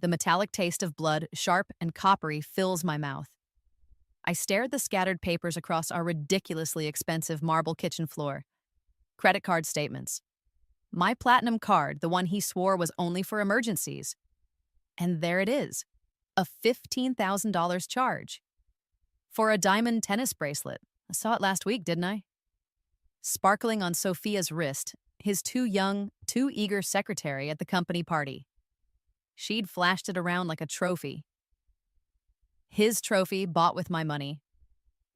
The metallic taste of blood, sharp and coppery, fills my mouth. I stare at the scattered papers across our ridiculously expensive marble kitchen floor. Credit card statements. My platinum card, the one he swore was only for emergencies. And there it is, a $15,000 charge. For a diamond tennis bracelet. I saw it last week, didn't I? Sparkling on Sophia's wrist, his too young, too eager secretary at the company party. She'd flashed it around like a trophy. His trophy bought with my money.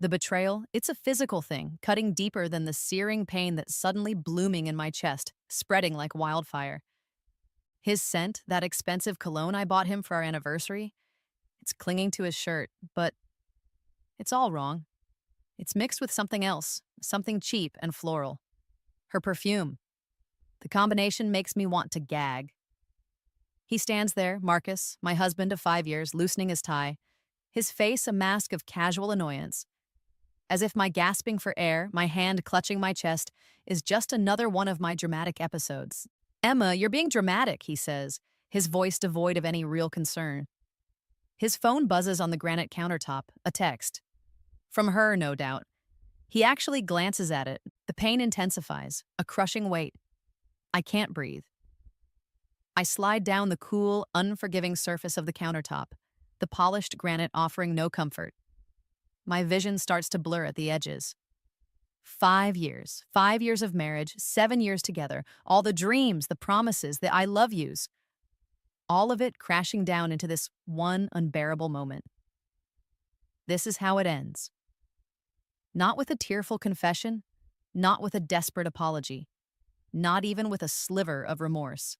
The betrayal, it's a physical thing, cutting deeper than the searing pain that's suddenly blooming in my chest, spreading like wildfire. His scent, that expensive cologne I bought him for our anniversary, it's clinging to his shirt, but it's all wrong. It's mixed with something else, something cheap and floral. Her perfume. The combination makes me want to gag. He stands there, Marcus, my husband of 5 years, loosening his tie, his face a mask of casual annoyance. As if my gasping for air, my hand clutching my chest, is just another one of my dramatic episodes. Emma, you're being dramatic, he says, his voice devoid of any real concern. His phone buzzes on the granite countertop, a text. From her, no doubt. He actually glances at it. The pain intensifies, a crushing weight. I can't breathe. I slide down the cool, unforgiving surface of the countertop, the polished granite offering no comfort. My vision starts to blur at the edges. 5 years, 5 years of marriage, 7 years together, all the dreams, the promises, the I love yous. All of it crashing down into this one unbearable moment. This is how it ends. Not with a tearful confession, not with a desperate apology, not even with a sliver of remorse.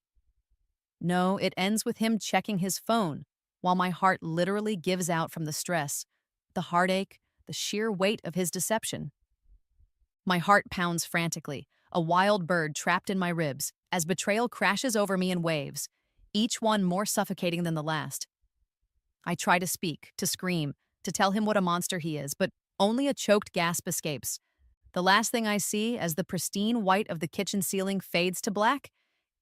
No, it ends with him checking his phone, while my heart literally gives out from the stress, the heartache, the sheer weight of his deception. My heart pounds frantically, a wild bird trapped in my ribs, as betrayal crashes over me in waves, each one more suffocating than the last. I try to speak, to scream, to tell him what a monster he is, but only a choked gasp escapes. The last thing I see, as the pristine white of the kitchen ceiling fades to black,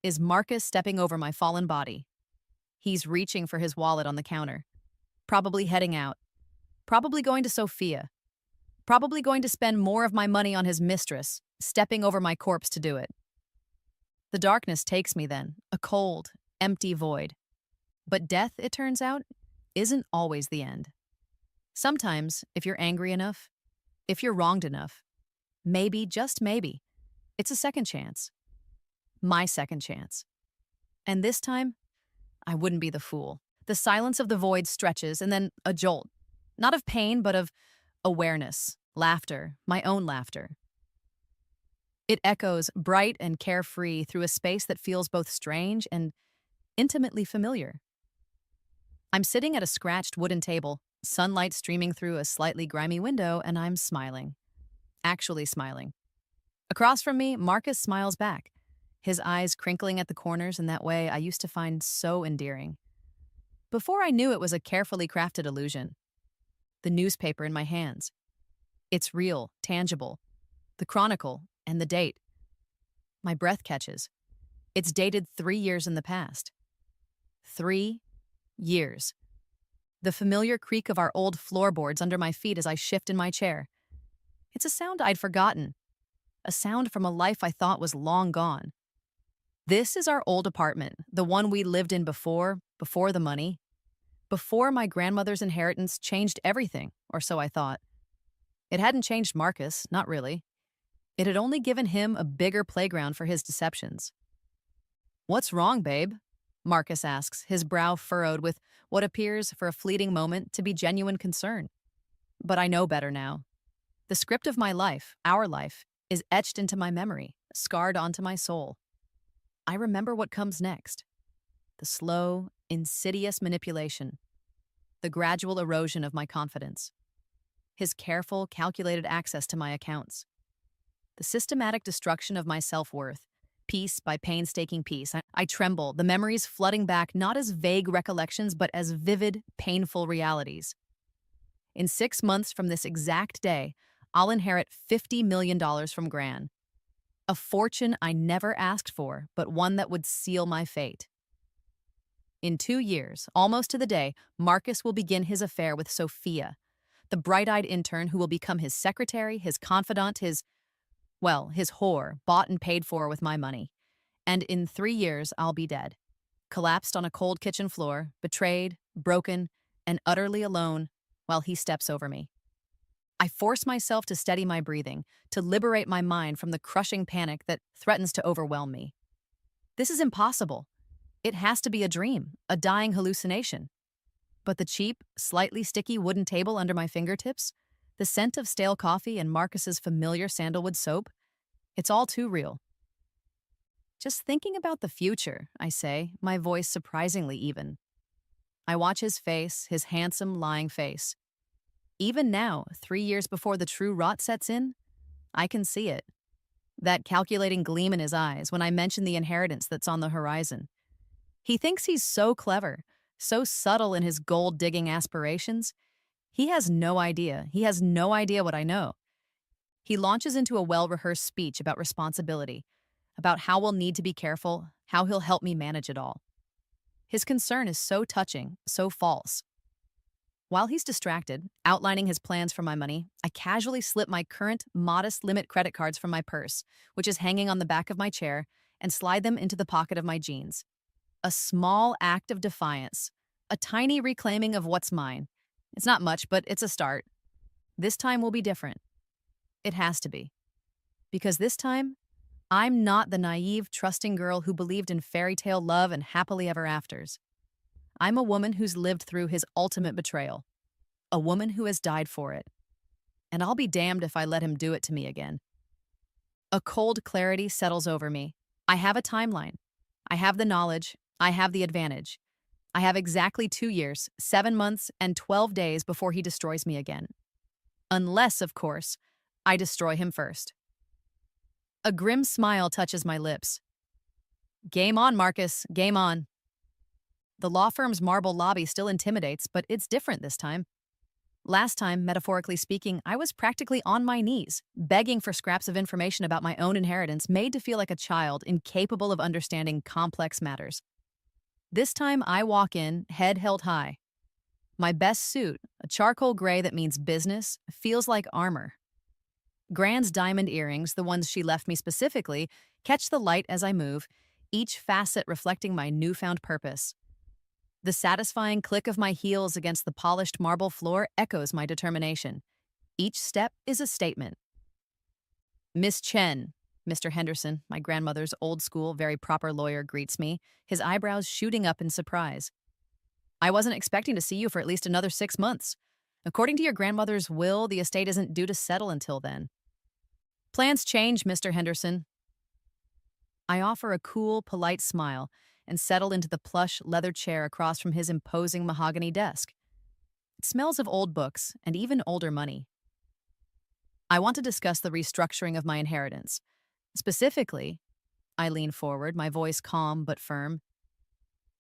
is Marcus stepping over my fallen body. He's reaching for his wallet on the counter, probably heading out, probably going to Sophia, probably going to spend more of my money on his mistress, stepping over my corpse to do it. The darkness takes me then, a cold, empty void. But death, it turns out, isn't always the end. Sometimes, if you're angry enough, if you're wronged enough, maybe, just maybe, it's a second chance. My second chance. And this time, I wouldn't be the fool. The silence of the void stretches, and then a jolt. Not of pain, but of awareness, laughter, my own laughter. It echoes bright and carefree through a space that feels both strange and intimately familiar. I'm sitting at a scratched wooden table, sunlight streaming through a slightly grimy window, and I'm smiling. Actually smiling. Across from me, Marcus smiles back, his eyes crinkling at the corners in that way I used to find so endearing. Before I knew it was a carefully crafted illusion. The newspaper in my hands. It's real, tangible. The Chronicle and the date. My breath catches. It's dated 3 years in the past. 3 years. The familiar creak of our old floorboards under my feet as I shift in my chair. It's a sound I'd forgotten. A sound from a life I thought was long gone. This is our old apartment, the one we lived in before the money. Before my grandmother's inheritance changed everything, or so I thought. It hadn't changed Marcus, not really. It had only given him a bigger playground for his deceptions. "What's wrong, babe?" Marcus asks, his brow furrowed with what appears, for a fleeting moment, to be genuine concern. But I know better now. The script of my life, our life, is etched into my memory, scarred onto my soul. I remember what comes next. The slow, insidious manipulation. The gradual erosion of my confidence. His careful, calculated access to my accounts. The systematic destruction of my self-worth, piece by painstaking piece. I tremble, the memories flooding back not as vague recollections, but as vivid, painful realities. In 6 months from this exact day, I'll inherit $50 million from Gran. A fortune I never asked for, but one that would seal my fate. In 2 years, almost to the day, Marcus will begin his affair with Sophia, the bright-eyed intern who will become his secretary, his confidant, his whore, bought and paid for with my money. And in 3 years, I'll be dead, collapsed on a cold kitchen floor, betrayed, broken, and utterly alone while he steps over me. I force myself to steady my breathing, to liberate my mind from the crushing panic that threatens to overwhelm me. This is impossible. It has to be a dream, a dying hallucination. But the cheap, slightly sticky wooden table under my fingertips, the scent of stale coffee and Marcus's familiar sandalwood soap, it's all too real. Just thinking about the future, I say, my voice surprisingly even. I watch his face, his handsome, lying face. Even now, 3 years before the true rot sets in, I can see it. That calculating gleam in his eyes when I mention the inheritance that's on the horizon. He thinks he's so clever, so subtle in his gold-digging aspirations. He has no idea. He has no idea what I know. He launches into a well-rehearsed speech about responsibility, about how we'll need to be careful, how he'll help me manage it all. His concern is so touching, so false. While he's distracted, outlining his plans for my money, I casually slip my current, modest limit credit cards from my purse, which is hanging on the back of my chair, and slide them into the pocket of my jeans. A small act of defiance, a tiny reclaiming of what's mine. It's not much, but it's a start. This time will be different. It has to be. Because this time, I'm not the naive, trusting girl who believed in fairy tale love and happily ever afters. I'm a woman who's lived through his ultimate betrayal. A woman who has died for it. And I'll be damned if I let him do it to me again. A cold clarity settles over me. I have a timeline. I have the knowledge. I have the advantage. I have exactly 2 years, 7 months, and 12 days before he destroys me again. Unless, of course, I destroy him first. A grim smile touches my lips. Game on, Marcus. Game on. The law firm's marble lobby still intimidates, but it's different this time. Last time, metaphorically speaking, I was practically on my knees, begging for scraps of information about my own inheritance, made to feel like a child, incapable of understanding complex matters. This time, I walk in, head held high. My best suit, a charcoal gray that means business, feels like armor. Grand's diamond earrings, the ones she left me specifically, catch the light as I move, each facet reflecting my newfound purpose. The satisfying click of my heels against the polished marble floor echoes my determination. Each step is a statement. Miss Chen, Mr. Henderson, my grandmother's old-school, very proper lawyer, greets me, his eyebrows shooting up in surprise. I wasn't expecting to see you for at least another 6 months. According to your grandmother's will, the estate isn't due to settle until then. Plans change, Mr. Henderson. I offer a cool, polite smile and settle into the plush leather chair across from his imposing mahogany desk. It smells of old books and even older money. I want to discuss the restructuring of my inheritance. Specifically, I lean forward, my voice calm but firm.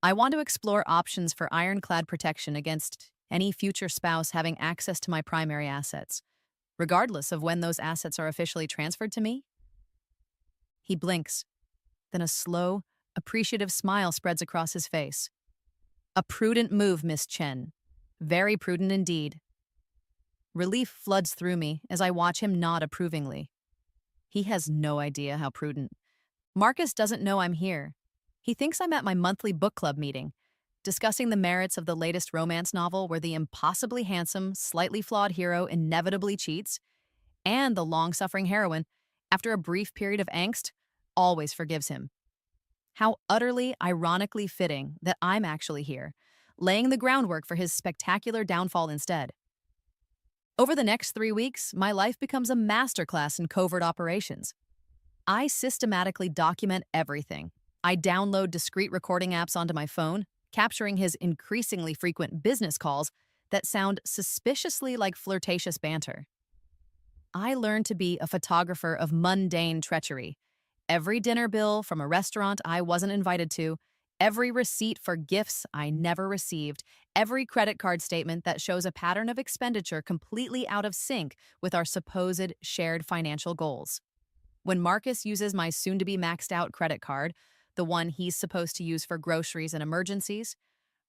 I want to explore options for ironclad protection against any future spouse having access to my primary assets, regardless of when those assets are officially transferred to me. He blinks, then a slow, appreciative smile spreads across his face. A prudent move, Miss Chen. Very prudent indeed. Relief floods through me as I watch him nod approvingly. He has no idea how prudent. Marcus doesn't know I'm here. He thinks I'm at my monthly book club meeting, discussing the merits of the latest romance novel where the impossibly handsome, slightly flawed hero inevitably cheats, and the long-suffering heroine, after a brief period of angst, always forgives him. How utterly, ironically fitting that I'm actually here, laying the groundwork for his spectacular downfall instead. Over the next 3 weeks, my life becomes a masterclass in covert operations. I systematically document everything. I download discrete recording apps onto my phone, capturing his increasingly frequent business calls that sound suspiciously like flirtatious banter. I learned to be a photographer of mundane treachery. Every dinner bill from a restaurant I wasn't invited to, every receipt for gifts I never received, every credit card statement that shows a pattern of expenditure completely out of sync with our supposed shared financial goals. When Marcus uses my soon-to-be maxed-out credit card, the one he's supposed to use for groceries and emergencies,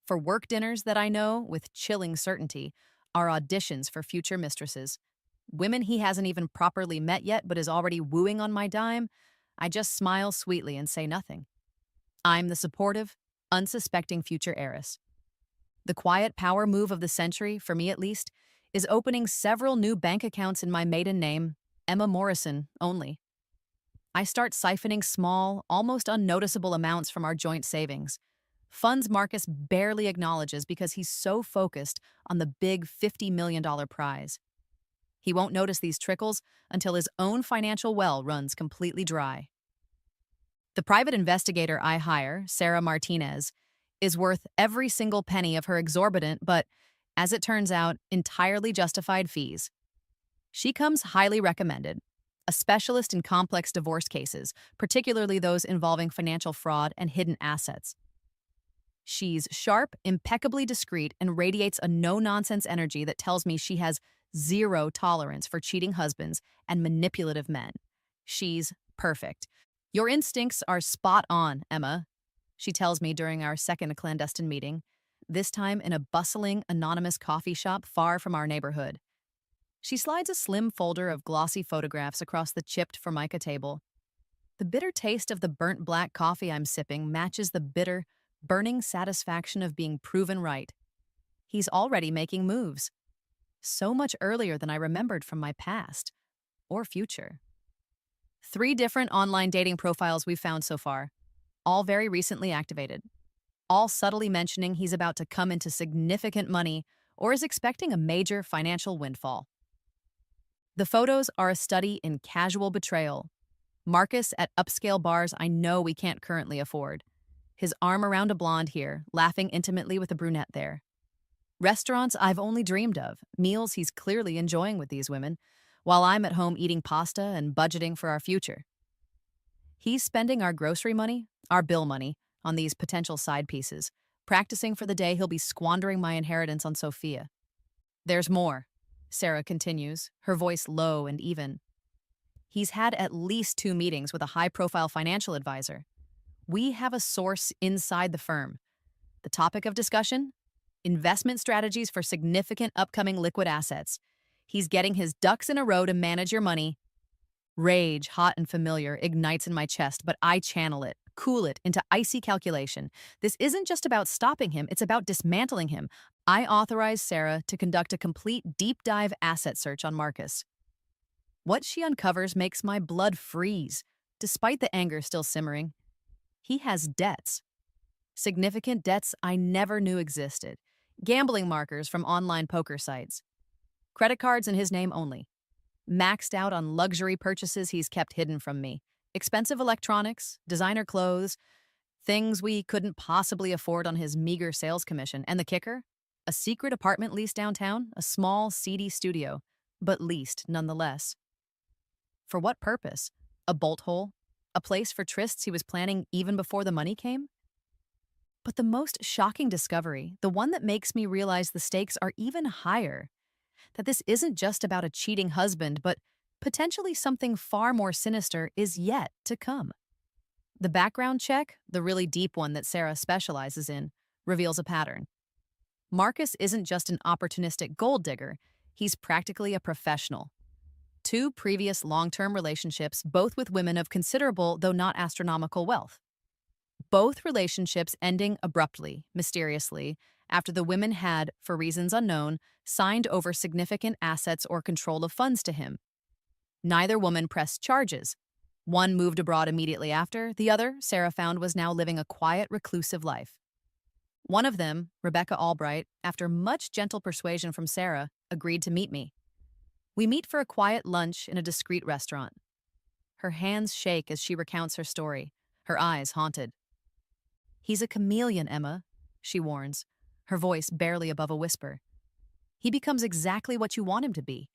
For work dinners that I know, with chilling certainty, are auditions for future mistresses. Women he hasn't even properly met yet but is already wooing on my dime, I just smile sweetly and say nothing. I'm the supportive, unsuspecting future heiress. The quiet power move of the century, for me at least, is opening several new bank accounts in my maiden name, Emma Morrison, only. I start siphoning small, almost unnoticeable amounts from our joint savings. Funds Marcus barely acknowledges because he's so focused on the big $50 million prize. He won't notice these trickles until his own financial well runs completely dry. The private investigator I hire, Sarah Martinez, is worth every single penny of her exorbitant but, as it turns out, entirely justified fees. She comes highly recommended, a specialist in complex divorce cases, particularly those involving financial fraud and hidden assets. She's sharp, impeccably discreet, and radiates a no-nonsense energy that tells me she has zero tolerance for cheating husbands and manipulative men. She's perfect. Your instincts are spot on, Emma, she tells me during our second clandestine meeting, this time in a bustling, anonymous coffee shop far from our neighborhood. She slides a slim folder of glossy photographs across the chipped Formica table. The bitter taste of the burnt black coffee I'm sipping matches the bitter, burning satisfaction of being proven right. He's already making moves. So much earlier than I remembered from my past or future. 3 different online dating profiles we've found so far, all very recently activated, all subtly mentioning he's about to come into significant money or is expecting a major financial windfall. The photos are a study in casual betrayal. Marcus at upscale bars I know we can't currently afford. His arm around a blonde here, laughing intimately with a brunette there. Restaurants I've only dreamed of, meals he's clearly enjoying with these women, while I'm at home eating pasta and budgeting for our future. He's spending our grocery money, our bill money, on these potential side pieces, practicing for the day he'll be squandering my inheritance on Sophia. There's more, Sarah continues, her voice low and even. He's had at least 2 meetings with a high-profile financial advisor. We have a source inside the firm. The topic of discussion? Investment strategies for significant upcoming liquid assets. He's getting his ducks in a row to manage your money. Rage, hot and familiar, ignites in my chest, but I channel it, cool it into icy calculation. This isn't just about stopping him, it's about dismantling him. I authorize Sarah to conduct a complete deep dive asset search on Marcus. What she uncovers makes my blood freeze, despite the anger still simmering. He has debts. Significant debts I never knew existed. Gambling markers from online poker sites. Credit cards in his name only. Maxed out on luxury purchases he's kept hidden from me. Expensive electronics, designer clothes, things we couldn't possibly afford on his meager sales commission. And the kicker? A secret apartment lease downtown, a small, seedy studio, but leased nonetheless. For what purpose? A bolt hole? A place for trysts he was planning even before the money came? But the most shocking discovery, the one that makes me realize the stakes are even higher, that this isn't just about a cheating husband, but potentially something far more sinister is yet to come. The background check, the really deep one that Sarah specializes in, reveals a pattern. Marcus isn't just an opportunistic gold digger, he's practically a professional. 2 previous long-term relationships, both with women of considerable, though not astronomical, wealth. Both relationships ending abruptly, mysteriously, after the women had, for reasons unknown, signed over significant assets or control of funds to him. Neither woman pressed charges. One moved abroad immediately after, the other, Sarah found, was now living a quiet, reclusive life. One of them, Rebecca Albright, after much gentle persuasion from Sarah, agreed to meet me. We meet for a quiet lunch in a discreet restaurant. Her hands shake as she recounts her story, her eyes haunted. He's a chameleon, Emma, she warns, her voice barely above a whisper. He becomes exactly what you want him to be.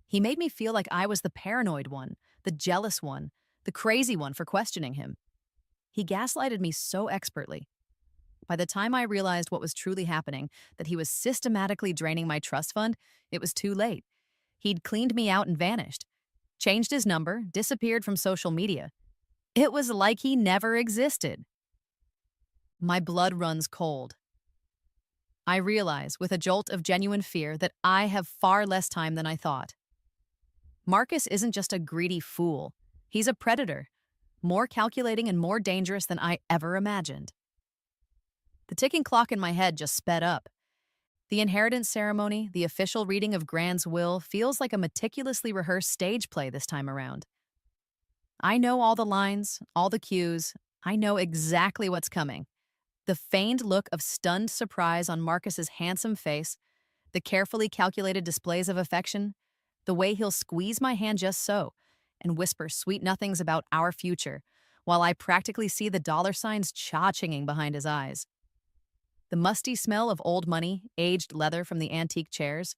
He made me feel like I was the paranoid one, the jealous one, the crazy one for questioning him. He gaslighted me so expertly. By the time I realized what was truly happening, that he was systematically draining my trust fund, it was too late. He'd cleaned me out and vanished, changed his number, disappeared from social media. It was like he never existed. My blood runs cold. I realize, with a jolt of genuine fear, that I have far less time than I thought. Marcus isn't just a greedy fool. He's a predator, more calculating and more dangerous than I ever imagined. The ticking clock in my head just sped up. The inheritance ceremony, the official reading of Grant's will, feels like a meticulously rehearsed stage play this time around. I know all the lines, all the cues. I know exactly what's coming. The feigned look of stunned surprise on Marcus's handsome face, the carefully calculated displays of affection, the way he'll squeeze my hand just so and whisper sweet nothings about our future, while I practically see the dollar signs cha-chinging behind his eyes. The musty smell of old money, aged leather from the antique chairs,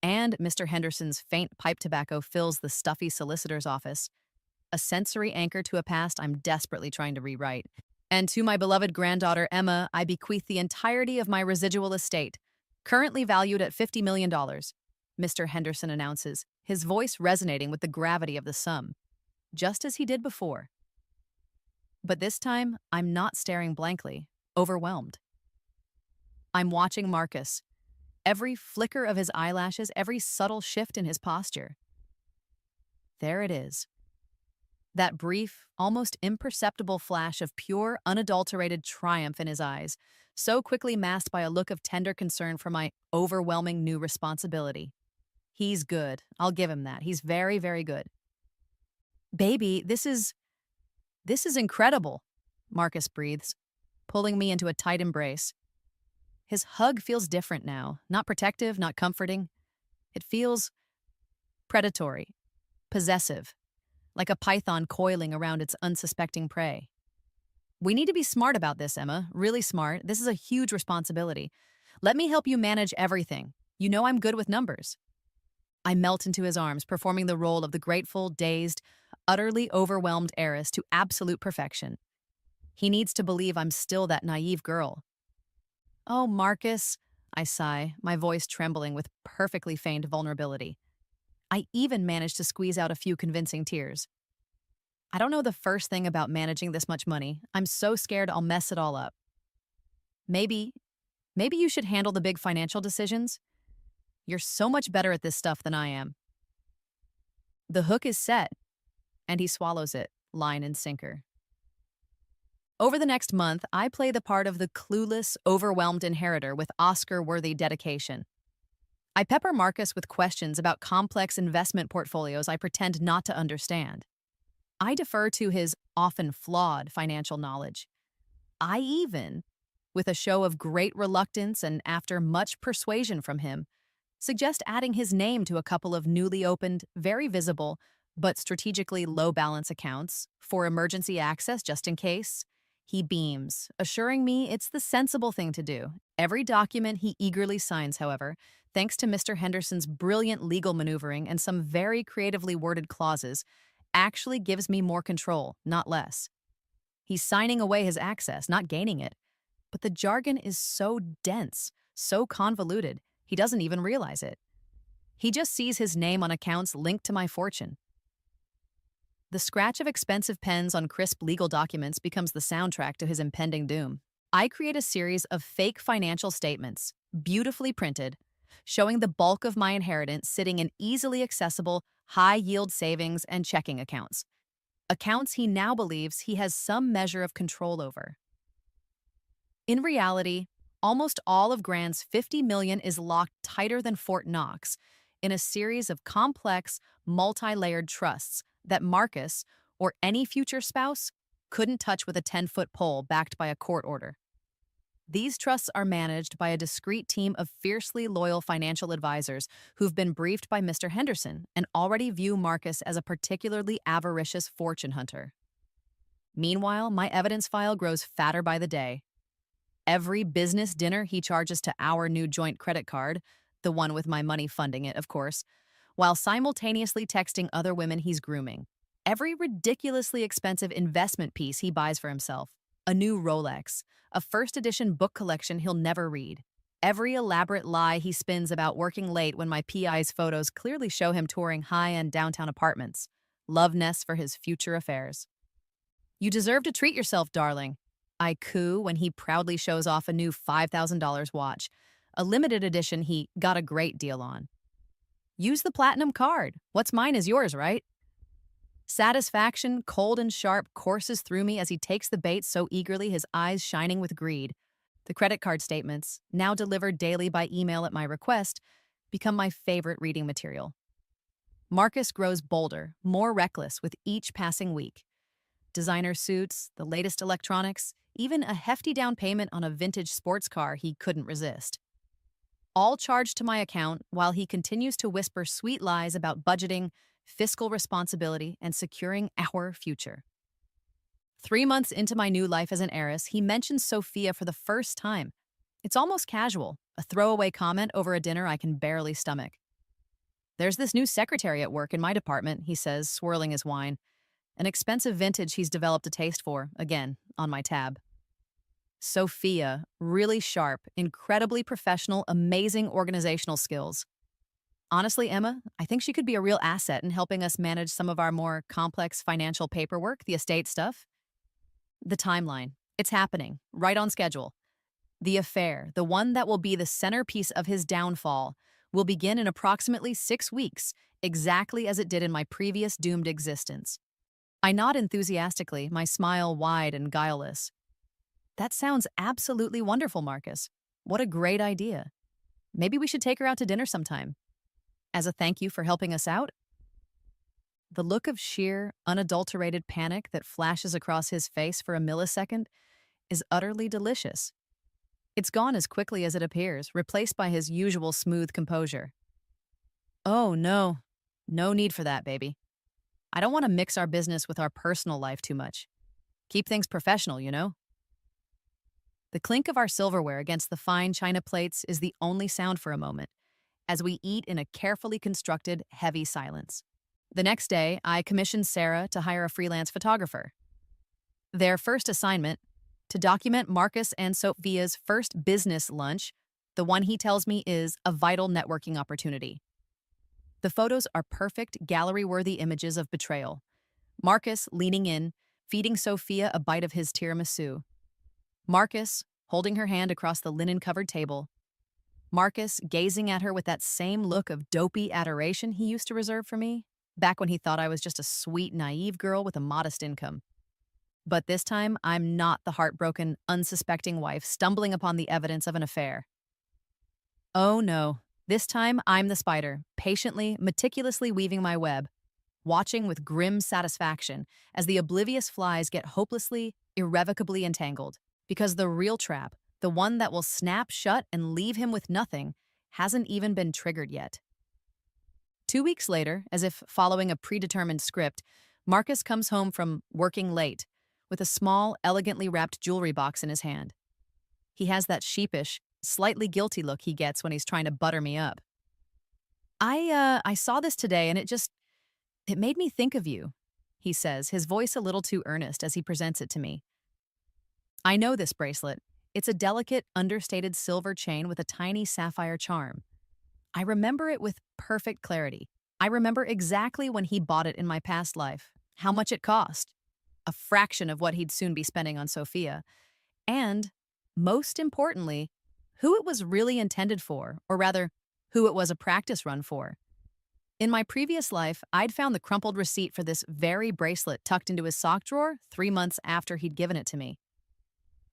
and Mr. Henderson's faint pipe tobacco fills the stuffy solicitor's office, a sensory anchor to a past I'm desperately trying to rewrite. And to my beloved granddaughter, Emma, I bequeath the entirety of my residual estate, currently valued at $50 million, Mr. Henderson announces, his voice resonating with the gravity of the sum, just as he did before. But this time, I'm not staring blankly, overwhelmed. I'm watching Marcus, every flicker of his eyelashes, every subtle shift in his posture. There it is. That brief, almost imperceptible flash of pure, unadulterated triumph in his eyes, so quickly masked by a look of tender concern for my overwhelming new responsibility. He's good. I'll give him that. He's very, very good. Baby, this is incredible, Marcus breathes, pulling me into a tight embrace. His hug feels different now, not protective, not comforting. It feels predatory, possessive, like a python coiling around its unsuspecting prey. We need to be smart about this, Emma, really smart. This is a huge responsibility. Let me help you manage everything. You know I'm good with numbers. I melt into his arms, performing the role of the grateful, dazed, utterly overwhelmed heiress to absolute perfection. He needs to believe I'm still that naive girl. Oh, Marcus, I sigh, my voice trembling with perfectly feigned vulnerability. I even managed to squeeze out a few convincing tears. I don't know the first thing about managing this much money. I'm so scared I'll mess it all up. Maybe you should handle the big financial decisions. You're so much better at this stuff than I am. The hook is set, and he swallows it, line and sinker. Over the next month, I play the part of the clueless, overwhelmed inheritor with Oscar-worthy dedication. I pepper Marcus with questions about complex investment portfolios I pretend not to understand. I defer to his often flawed financial knowledge. I even, with a show of great reluctance and after much persuasion from him, suggest adding his name to a couple of newly opened, very visible, but strategically low-balance accounts for emergency access just in case. He beams, assuring me it's the sensible thing to do. Every document he eagerly signs, however, thanks to Mr. Henderson's brilliant legal maneuvering and some very creatively worded clauses, actually gives me more control, not less. He's signing away his access, not gaining it. But the jargon is so dense, so convoluted, he doesn't even realize it. He just sees his name on accounts linked to my fortune. The scratch of expensive pens on crisp legal documents becomes the soundtrack to his impending doom. I create a series of fake financial statements, beautifully printed, showing the bulk of my inheritance sitting in easily accessible, high-yield savings and checking accounts. Accounts he now believes he has some measure of control over. In reality, almost all of Grant's $50 million is locked tighter than Fort Knox in a series of complex, multi-layered trusts that Marcus, or any future spouse, couldn't touch with a 10-foot pole backed by a court order. These trusts are managed by a discreet team of fiercely loyal financial advisors who've been briefed by Mr. Henderson and already view Marcus as a particularly avaricious fortune hunter. Meanwhile, my evidence file grows fatter by the day. Every business dinner he charges to our new joint credit card, the one with my money funding it, of course, while simultaneously texting other women he's grooming. Every ridiculously expensive investment piece he buys for himself. A new Rolex, a first-edition book collection he'll never read. Every elaborate lie he spins about working late when my PI's photos clearly show him touring high-end downtown apartments. Love nests for his future affairs. You deserve to treat yourself, darling, I coo when he proudly shows off a new $5,000 watch, a limited edition he got a great deal on. Use the platinum card. What's mine is yours, right? Satisfaction, cold and sharp, courses through me as he takes the bait so eagerly, his eyes shining with greed. The credit card statements, now delivered daily by email at my request, become my favorite reading material. Marcus grows bolder, more reckless with each passing week. Designer suits, the latest electronics, even a hefty down payment on a vintage sports car he couldn't resist. All charged to my account while he continues to whisper sweet lies about budgeting, fiscal responsibility, and securing our future. 3 months into my new life as an heiress, he mentions Sophia for the first time. It's almost casual, a throwaway comment over a dinner I can barely stomach. There's this new secretary at work in my department, he says, swirling his wine. An expensive vintage he's developed a taste for, again, on my tab. Sophia, really sharp, incredibly professional, amazing organizational skills. Honestly, Emma, I think she could be a real asset in helping us manage some of our more complex financial paperwork, the estate stuff. The timeline. It's happening, right on schedule. The affair, the one that will be the centerpiece of his downfall, will begin in approximately 6 weeks, exactly as it did in my previous doomed existence. I nod enthusiastically, my smile wide and guileless. That sounds absolutely wonderful, Marcus. What a great idea. Maybe we should take her out to dinner sometime. As a thank you for helping us out? The look of sheer, unadulterated panic that flashes across his face for a millisecond is utterly delicious. It's gone as quickly as it appears, replaced by his usual smooth composure. Oh, no. No need for that, baby. I don't want to mix our business with our personal life too much. Keep things professional, you know? The clink of our silverware against the fine china plates is the only sound for a moment, as we eat in a carefully constructed, heavy silence. The next day, I commissioned Sarah to hire a freelance photographer. Their first assignment, to document Marcus and Sophia's first business lunch, the one he tells me is a vital networking opportunity. The photos are perfect, gallery-worthy images of betrayal. Marcus leaning in, feeding Sophia a bite of his tiramisu. Marcus holding her hand across the linen-covered table. Marcus gazing at her with that same look of dopey adoration he used to reserve for me, back when he thought I was just a sweet, naive girl with a modest income. But this time, I'm not the heartbroken, unsuspecting wife stumbling upon the evidence of an affair. Oh no, this time I'm the spider, patiently, meticulously weaving my web, watching with grim satisfaction as the oblivious flies get hopelessly, irrevocably entangled, because the real trap, the one that will snap shut and leave him with nothing, hasn't even been triggered yet. 2 weeks later, as if following a predetermined script, Marcus comes home from working late with a small, elegantly wrapped jewelry box in his hand. He has that sheepish, slightly guilty look he gets when he's trying to butter me up. I saw this today and it made me think of you, he says, his voice a little too earnest as he presents it to me. I know this bracelet. It's a delicate, understated silver chain with a tiny sapphire charm. I remember it with perfect clarity. I remember exactly when he bought it in my past life, how much it cost, a fraction of what he'd soon be spending on Sophia, and, most importantly, who it was really intended for, or rather, who it was a practice run for. In my previous life, I'd found the crumpled receipt for this very bracelet tucked into his sock drawer 3 months after he'd given it to me.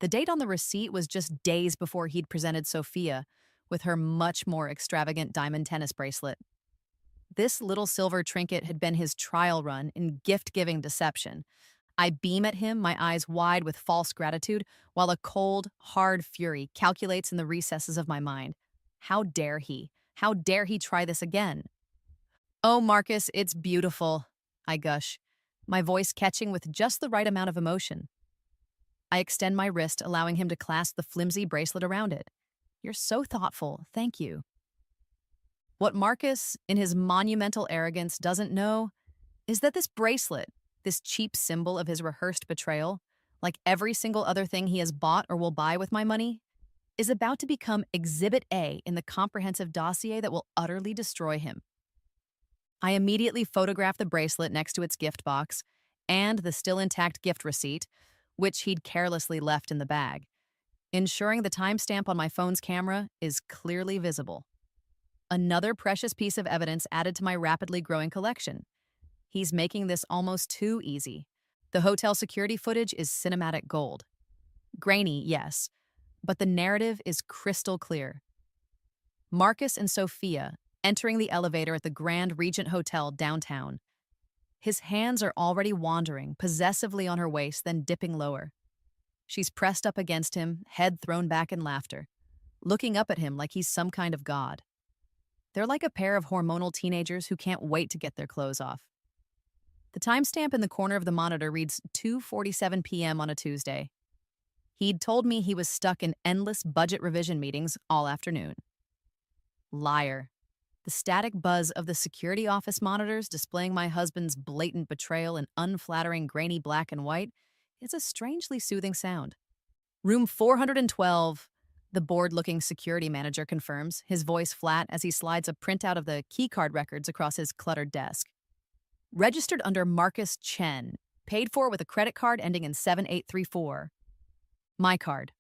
The date on the receipt was just days before he'd presented Sophia with her much more extravagant diamond tennis bracelet. This little silver trinket had been his trial run in gift-giving deception. I beam at him, my eyes wide with false gratitude, while a cold, hard fury calculates in the recesses of my mind. How dare he? How dare he try this again? Oh, Marcus, it's beautiful, I gush, my voice catching with just the right amount of emotion. I extend my wrist, allowing him to clasp the flimsy bracelet around it. You're so thoughtful, thank you. What Marcus, in his monumental arrogance, doesn't know is that this bracelet, this cheap symbol of his rehearsed betrayal, like every single other thing he has bought or will buy with my money, is about to become Exhibit A in the comprehensive dossier that will utterly destroy him. I immediately photograph the bracelet next to its gift box and the still intact gift receipt, which he'd carelessly left in the bag. ensuring the timestamp on my phone's camera is clearly visible. Another precious piece of evidence added to my rapidly growing collection. He's making this almost too easy. The hotel security footage is cinematic gold. Grainy, yes, but the narrative is crystal clear. Marcus and Sophia entering the elevator at the Grand Regent Hotel downtown. His hands are already wandering possessively on her waist, then dipping lower. She's pressed up against him, head thrown back in laughter, looking up at him like he's some kind of god. They're like a pair of hormonal teenagers who can't wait to get their clothes off. The timestamp in the corner of the monitor reads 2:47 p.m. on a Tuesday. He'd told me he was stuck in endless budget revision meetings all afternoon. Liar. The static buzz of the security office monitors displaying my husband's blatant betrayal in unflattering grainy black and white is a strangely soothing sound. Room 412, the bored-looking security manager confirms, his voice flat as he slides a printout of the keycard records across his cluttered desk. Registered under Marcus Chen, paid for with a credit card ending in 7834. My card.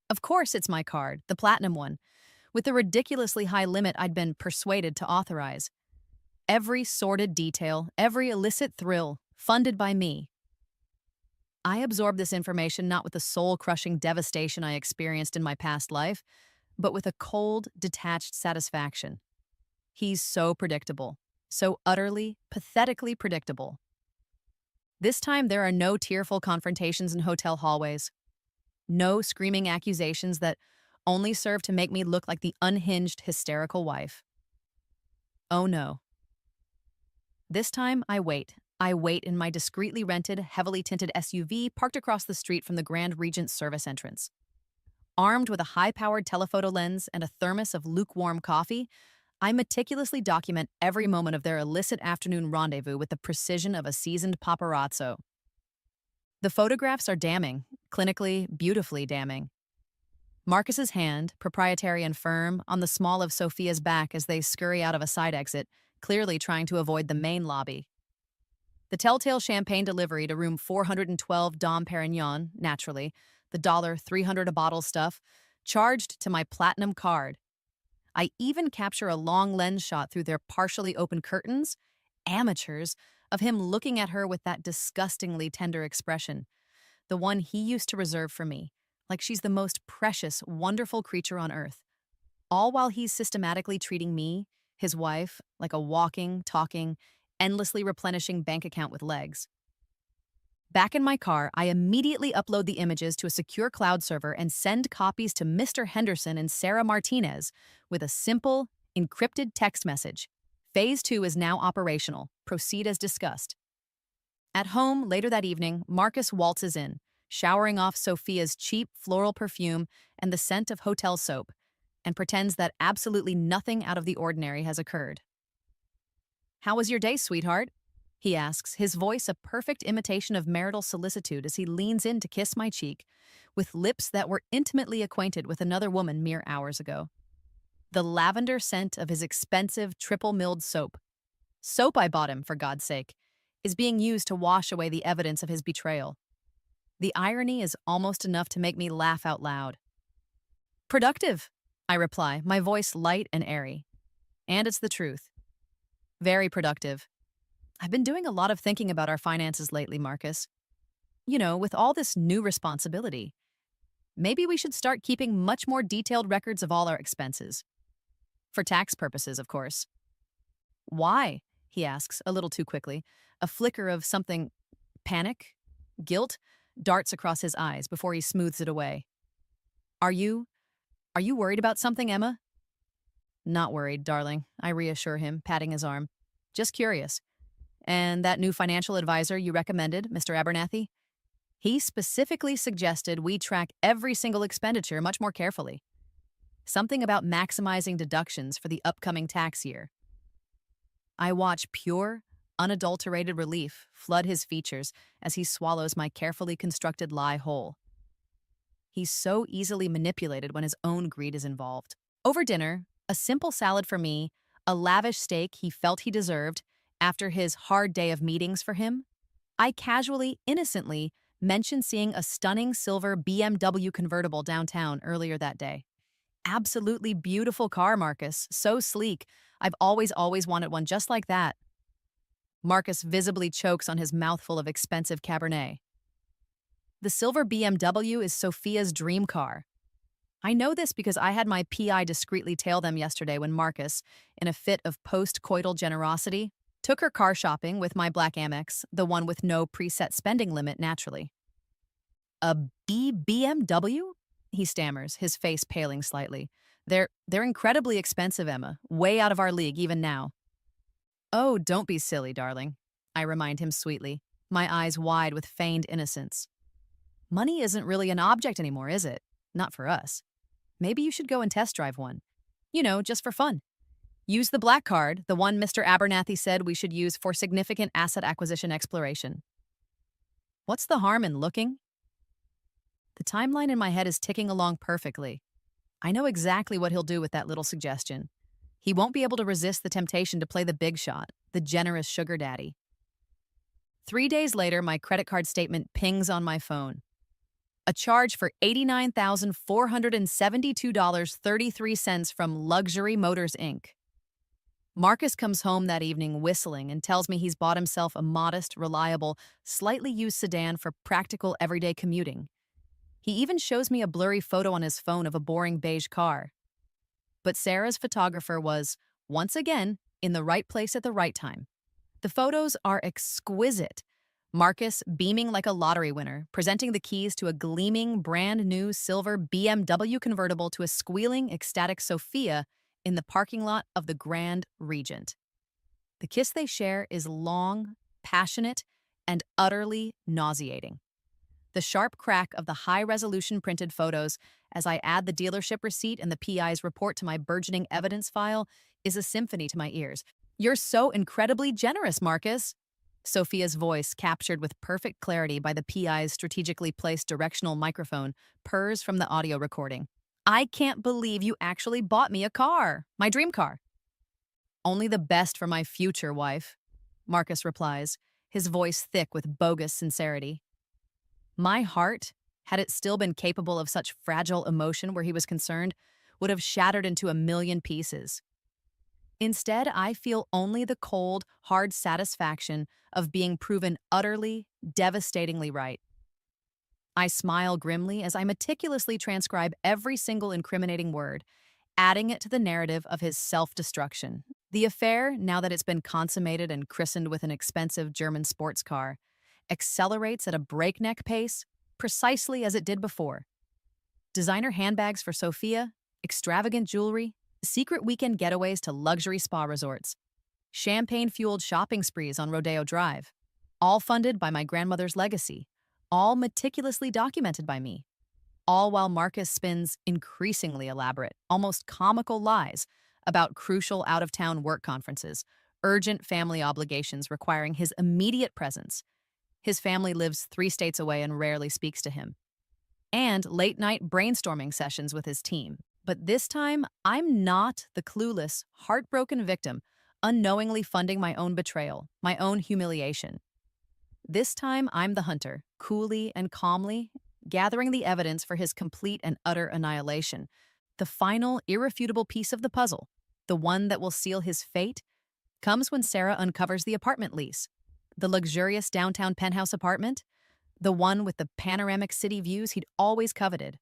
Of course it's my card, the platinum one, with the ridiculously high limit I'd been persuaded to authorize. Every sordid detail, every illicit thrill, funded by me. I absorbed this information not with the soul-crushing devastation I experienced in my past life, but with a cold, detached satisfaction. He's so predictable, so utterly, pathetically predictable. This time there are no tearful confrontations in hotel hallways, no screaming accusations that only serve to make me look like the unhinged, hysterical wife. Oh no. This time I wait. I wait in my discreetly rented, heavily tinted SUV parked across the street from the Grand Regent service entrance. Armed with a high-powered telephoto lens and a thermos of lukewarm coffee, I meticulously document every moment of their illicit afternoon rendezvous with the precision of a seasoned paparazzo. The photographs are damning, clinically, beautifully damning. Marcus's hand, proprietary and firm, on the small of Sophia's back as they scurry out of a side exit, clearly trying to avoid the main lobby. The telltale champagne delivery to room 412 Dom Perignon, naturally, the $300 a bottle stuff, charged to my platinum card. I even capture a long lens shot through their partially open curtains, amateurs, of him looking at her with that disgustingly tender expression, the one he used to reserve for me, like she's the most precious, wonderful creature on earth, all while he's systematically treating me, his wife, like a walking, talking, endlessly replenishing bank account with legs. Back in my car, I immediately upload the images to a secure cloud server and send copies to Mr. Henderson and Sarah Martinez with a simple, encrypted text message. Phase 2 is now operational. Proceed as discussed. At home, later that evening, Marcus waltzes in, showering off Sophia's cheap floral perfume and the scent of hotel soap, and pretends that absolutely nothing out of the ordinary has occurred. "How was your day, sweetheart?" he asks, his voice a perfect imitation of marital solicitude as he leans in to kiss my cheek, with lips that were intimately acquainted with another woman mere hours ago. The lavender scent of his expensive triple-milled soap. Soap I bought him, for God's sake, is being used to wash away the evidence of his betrayal. The irony is almost enough to make me laugh out loud. "Productive," I reply, my voice light and airy. And it's the truth. Very productive. I've been doing a lot of thinking about our finances lately, Marcus. You know, with all this new responsibility, maybe we should start keeping much more detailed records of all our expenses. For tax purposes, of course. "Why?" he asks, a little too quickly. A flicker of something, panic, guilt, darts across his eyes before he smooths it away. Are you worried about something, Emma?" "Not worried, darling," I reassure him, patting his arm. "Just curious. And that new financial advisor you recommended, Mr. Abernathy? He specifically suggested we track every single expenditure much more carefully. Something about maximizing deductions for the upcoming tax year." I watch pure, unadulterated relief flood his features as he swallows my carefully constructed lie whole. He's so easily manipulated when his own greed is involved. Over dinner, a simple salad for me, a lavish steak he felt he deserved after his hard day of meetings for him, I casually, innocently, mentioned seeing a stunning silver BMW convertible downtown earlier that day. Absolutely beautiful car, Marcus. So sleek. I've always wanted one just like that. Marcus visibly chokes on his mouthful of expensive Cabernet. The silver BMW is Sophia's dream car. I know this because I had my PI discreetly tail them yesterday when Marcus, in a fit of post-coital generosity, took her car shopping with my black Amex, the one with no preset spending limit, naturally. A BMW? He stammers, his face paling slightly. They're incredibly expensive, Emma. Way out of our league, even now. Oh, don't be silly, darling. I remind him sweetly, my eyes wide with feigned innocence. Money isn't really an object anymore, is it? Not for us. Maybe you should go and test drive one. You know, just for fun. Use the black card, the one Mr. Abernathy said we should use for significant asset acquisition exploration. What's the harm in looking? The timeline in my head is ticking along perfectly. I know exactly what he'll do with that little suggestion. He won't be able to resist the temptation to play the big shot, the generous sugar daddy. 3 days later, my credit card statement pings on my phone. A charge for $89,472.33 from Luxury Motors, Inc. Marcus comes home that evening whistling and tells me he's bought himself a modest, reliable, slightly used sedan for practical everyday commuting. He even shows me a blurry photo on his phone of a boring beige car. But Sarah's photographer was, once again, in the right place at the right time. The photos are exquisite. Marcus, beaming like a lottery winner, presenting the keys to a gleaming, brand-new silver BMW convertible to a squealing, ecstatic Sophia in the parking lot of the Grand Regent. The kiss they share is long, passionate, and utterly nauseating. The sharp crack of the high-resolution printed photos as I add the dealership receipt and the PI's report to my burgeoning evidence file is a symphony to my ears. You're so incredibly generous, Marcus. Sophia's voice, captured with perfect clarity by the PI's strategically placed directional microphone, purrs from the audio recording. I can't believe you actually bought me a car, my dream car. Only the best for my future wife, Marcus replies, his voice thick with bogus sincerity. My heart, had it still been capable of such fragile emotion where he was concerned, would have shattered into a million pieces. Instead, I feel only the cold, hard satisfaction of being proven utterly, devastatingly right. I smile grimly as I meticulously transcribe every single incriminating word, adding it to the narrative of his self-destruction. The affair, now that it's been consummated and christened with an expensive German sports car, accelerates at a breakneck pace, precisely as it did before. Designer handbags for Sophia, extravagant jewelry, secret weekend getaways to luxury spa resorts, champagne-fueled shopping sprees on Rodeo Drive, all funded by my grandmother's legacy, all meticulously documented by me, all while Marcus spins increasingly elaborate, almost comical lies about crucial out-of-town work conferences, urgent family obligations requiring his immediate presence. His family lives 3 states away and rarely speaks to him. And late-night brainstorming sessions with his team. But this time, I'm not the clueless, heartbroken victim, unknowingly funding my own betrayal, my own humiliation. This time, I'm the hunter, coolly and calmly, gathering the evidence for his complete and utter annihilation. The final, irrefutable piece of the puzzle, the one that will seal his fate, comes when Sarah uncovers the apartment lease. The luxurious downtown penthouse apartment, the one with the panoramic city views he'd always coveted.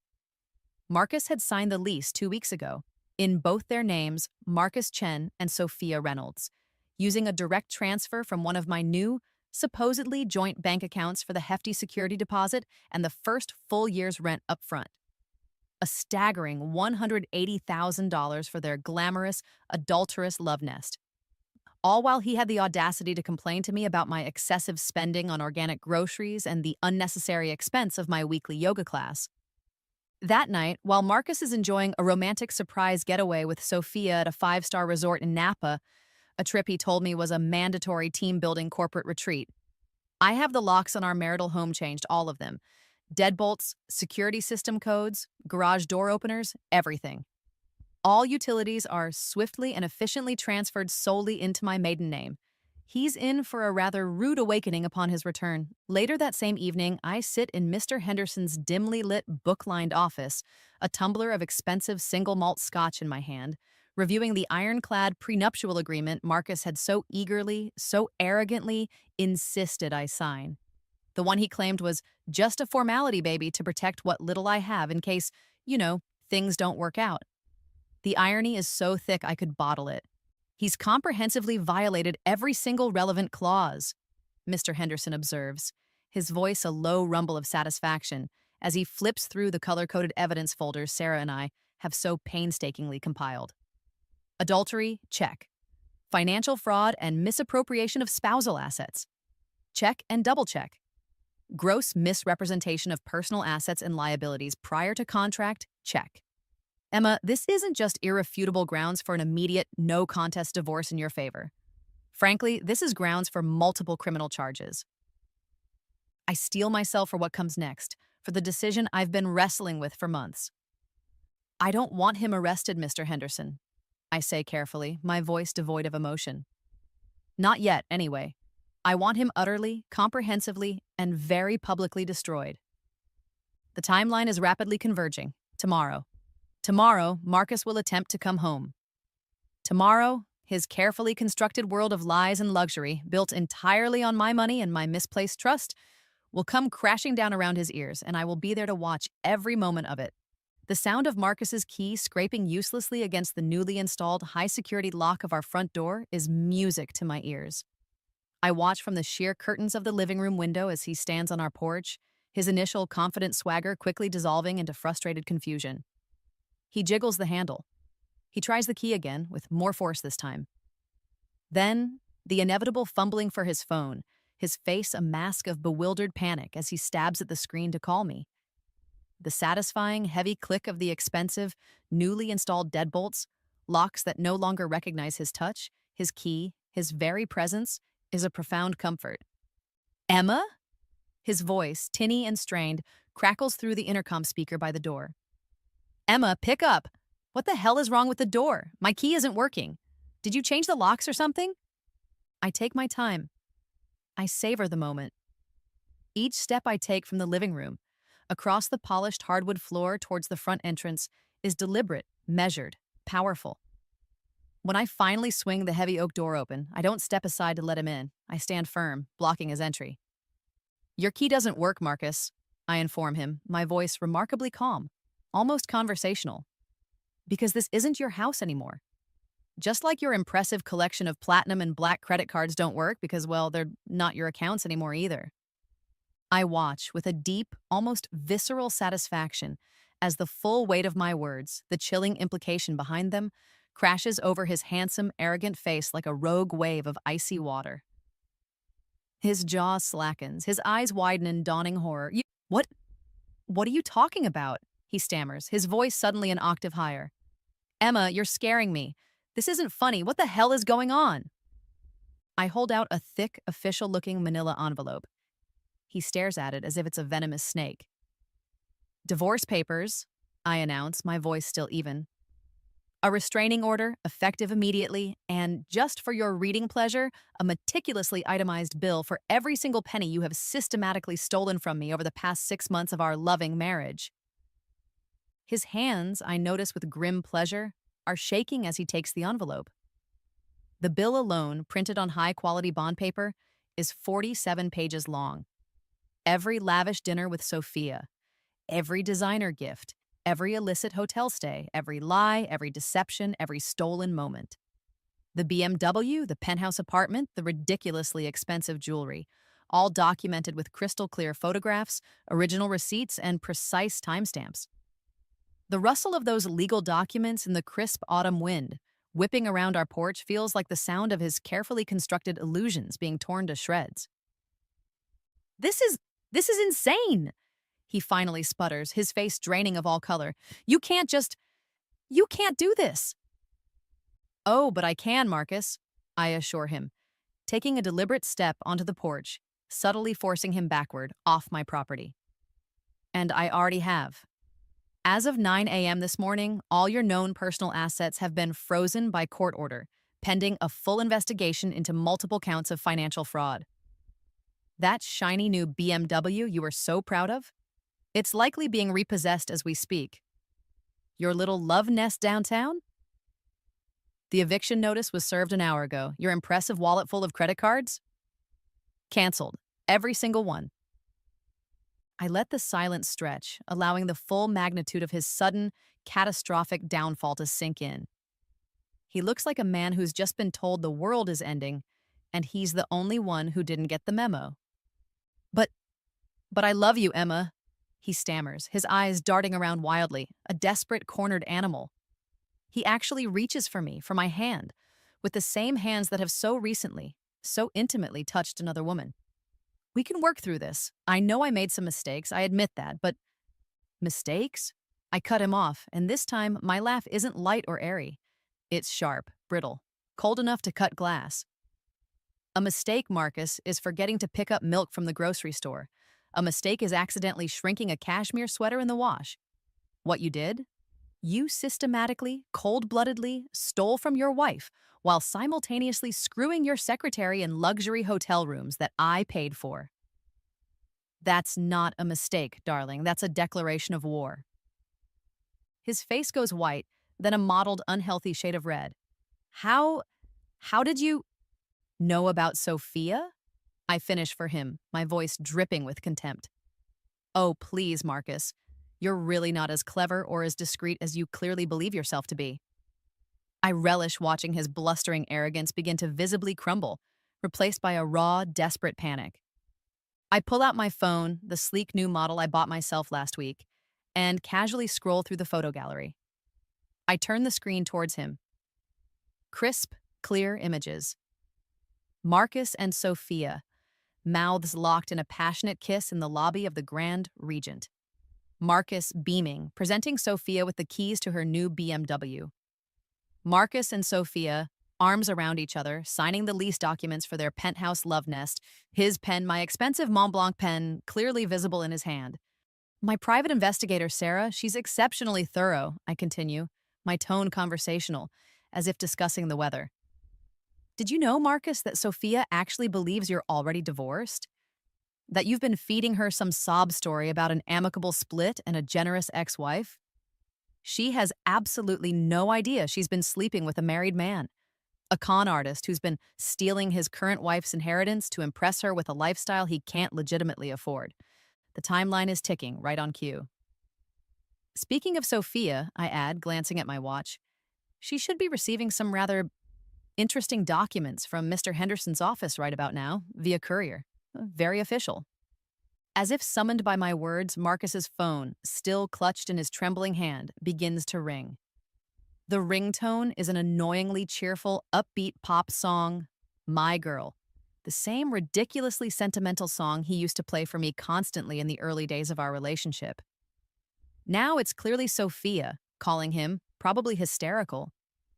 Marcus had signed the lease 2 weeks ago, in both their names, Marcus Chen and Sophia Reynolds, using a direct transfer from one of my new, supposedly joint bank accounts for the hefty security deposit and the first full year's rent up front. A staggering $180,000 for their glamorous, adulterous love nest. All while he had the audacity to complain to me about my excessive spending on organic groceries and the unnecessary expense of my weekly yoga class. That night, while Marcus is enjoying a romantic surprise getaway with Sophia at a 5-star resort in Napa, a trip he told me was a mandatory team-building corporate retreat, I have the locks on our marital home changed, all of them. Deadbolts, security system codes, garage door openers, everything. All utilities are swiftly and efficiently transferred solely into my maiden name. He's in for a rather rude awakening upon his return. Later that same evening, I sit in Mr. Henderson's dimly lit, book-lined office, a tumbler of expensive single malt scotch in my hand, reviewing the ironclad prenuptial agreement Marcus had so eagerly, so arrogantly insisted I sign. The one he claimed was just a formality, baby, to protect what little I have in case, things don't work out. The irony is so thick I could bottle it. He's comprehensively violated every single relevant clause, Mr. Henderson observes, his voice a low rumble of satisfaction as he flips through the color-coded evidence folders Sarah and I have so painstakingly compiled. Adultery, check. Financial fraud and misappropriation of spousal assets. Check and double check. Gross misrepresentation of personal assets and liabilities prior to contract, check. Emma, this isn't just irrefutable grounds for an immediate, no-contest divorce in your favor. Frankly, this is grounds for multiple criminal charges. I steel myself for what comes next, for the decision I've been wrestling with for months. I don't want him arrested, Mr. Henderson, I say carefully, my voice devoid of emotion. Not yet, anyway. I want him utterly, comprehensively, and very publicly destroyed. The timeline is rapidly converging. Tomorrow, Marcus will attempt to come home. Tomorrow, his carefully constructed world of lies and luxury, built entirely on my money and my misplaced trust, will come crashing down around his ears, and I will be there to watch every moment of it. The sound of Marcus's key scraping uselessly against the newly installed high-security lock of our front door is music to my ears. I watch from the sheer curtains of the living room window as he stands on our porch, his initial confident swagger quickly dissolving into frustrated confusion. He jiggles the handle. He tries the key again, with more force this time. Then, the inevitable fumbling for his phone, his face a mask of bewildered panic as he stabs at the screen to call me. The satisfying, heavy click of the expensive, newly installed deadbolts, locks that no longer recognize his touch, his key, his very presence, is a profound comfort. Emma? His voice, tinny and strained, crackles through the intercom speaker by the door. Emma, pick up! What the hell is wrong with the door? My key isn't working. Did you change the locks or something? I take my time. I savor the moment. Each step I take from the living room, across the polished hardwood floor towards the front entrance, is deliberate, measured, powerful. When I finally swing the heavy oak door open, I don't step aside to let him in. I stand firm, blocking his entry. Your key doesn't work, Marcus, I inform him, my voice remarkably calm, almost conversational. Because this isn't your house anymore. Just like your impressive collection of platinum and black credit cards don't work because, well, they're not your accounts anymore either. I watch with a deep, almost visceral satisfaction as the full weight of my words, the chilling implication behind them, crashes over his handsome, arrogant face like a rogue wave of icy water. His jaw slackens, his eyes widen in dawning horror. What are you talking about? He stammers, his voice suddenly an octave higher. Emma, you're scaring me. This isn't funny. What the hell is going on? I hold out a thick, official-looking manila envelope. He stares at it as if it's a venomous snake. Divorce papers, I announce, my voice still even. A restraining order, effective immediately, and, just for your reading pleasure, a meticulously itemized bill for every single penny you have systematically stolen from me over the past 6 months of our loving marriage. His hands, I notice with grim pleasure, are shaking as he takes the envelope. The bill alone, printed on high-quality bond paper, is 47 pages long. Every lavish dinner with Sophia, every designer gift, every illicit hotel stay, every lie, every deception, every stolen moment. The BMW, the penthouse apartment, the ridiculously expensive jewelry, all documented with crystal-clear photographs, original receipts, and precise timestamps. The rustle of those legal documents in the crisp autumn wind, whipping around our porch, feels like the sound of his carefully constructed illusions being torn to shreds. This is insane, he finally sputters, his face draining of all color. You can't do this. Oh, but I can, Marcus, I assure him, taking a deliberate step onto the porch, subtly forcing him backward, off my property. And I already have. As of 9 a.m. this morning, all your known personal assets have been frozen by court order, pending a full investigation into multiple counts of financial fraud. That shiny new BMW you were so proud of? It's likely being repossessed as we speak. Your little love nest downtown? The eviction notice was served an hour ago. Your impressive wallet full of credit cards? Canceled. Every single one. I let the silence stretch, allowing the full magnitude of his sudden, catastrophic downfall to sink in. He looks like a man who's just been told the world is ending, and he's the only one who didn't get the memo. But, but I love you, Emma, he stammers, his eyes darting around wildly, a desperate, cornered animal. He actually reaches for me, for my hand, with the same hands that have so recently, so intimately touched another woman. We can work through this. I know I made some mistakes, I admit that, but mistakes? I cut him off, and this time my laugh isn't light or airy. It's sharp, brittle, cold enough to cut glass. A mistake, Marcus, is forgetting to pick up milk from the grocery store. A mistake is accidentally shrinking a cashmere sweater in the wash. What you did? You systematically, cold-bloodedly stole from your wife while simultaneously screwing your secretary in luxury hotel rooms that I paid for. That's not a mistake, darling. That's a declaration of war. His face goes white, then a mottled, unhealthy shade of red. How did you know about Sophia? I finish for him, my voice dripping with contempt. Oh, please, Marcus. You're really not as clever or as discreet as you clearly believe yourself to be. I relish watching his blustering arrogance begin to visibly crumble, replaced by a raw, desperate panic. I pull out my phone, the sleek new model I bought myself last week, and casually scroll through the photo gallery. I turn the screen towards him. Crisp, clear images. Marcus and Sophia, mouths locked in a passionate kiss in the lobby of the Grand Regent. Marcus beaming, presenting Sophia with the keys to her new BMW. Marcus and Sophia, arms around each other, signing the lease documents for their penthouse love nest, his pen, my expensive Mont Blanc pen, clearly visible in his hand. My private investigator, Sarah, she's exceptionally thorough, I continue, my tone conversational, as if discussing the weather. Did you know, Marcus, that Sophia actually believes you're already divorced? That you've been feeding her some sob story about an amicable split and a generous ex-wife? She has absolutely no idea she's been sleeping with a married man, a con artist who's been stealing his current wife's inheritance to impress her with a lifestyle he can't legitimately afford. The timeline is ticking, right on cue. Speaking of Sophia, I add, glancing at my watch, she should be receiving some rather interesting documents from Mr. Henderson's office right about now, via courier. Very official. As if summoned by my words, Marcus's phone, still clutched in his trembling hand, begins to ring. The ringtone is an annoyingly cheerful, upbeat pop song, My Girl, the same ridiculously sentimental song he used to play for me constantly in the early days of our relationship. Now it's clearly Sophia, calling him, probably hysterical,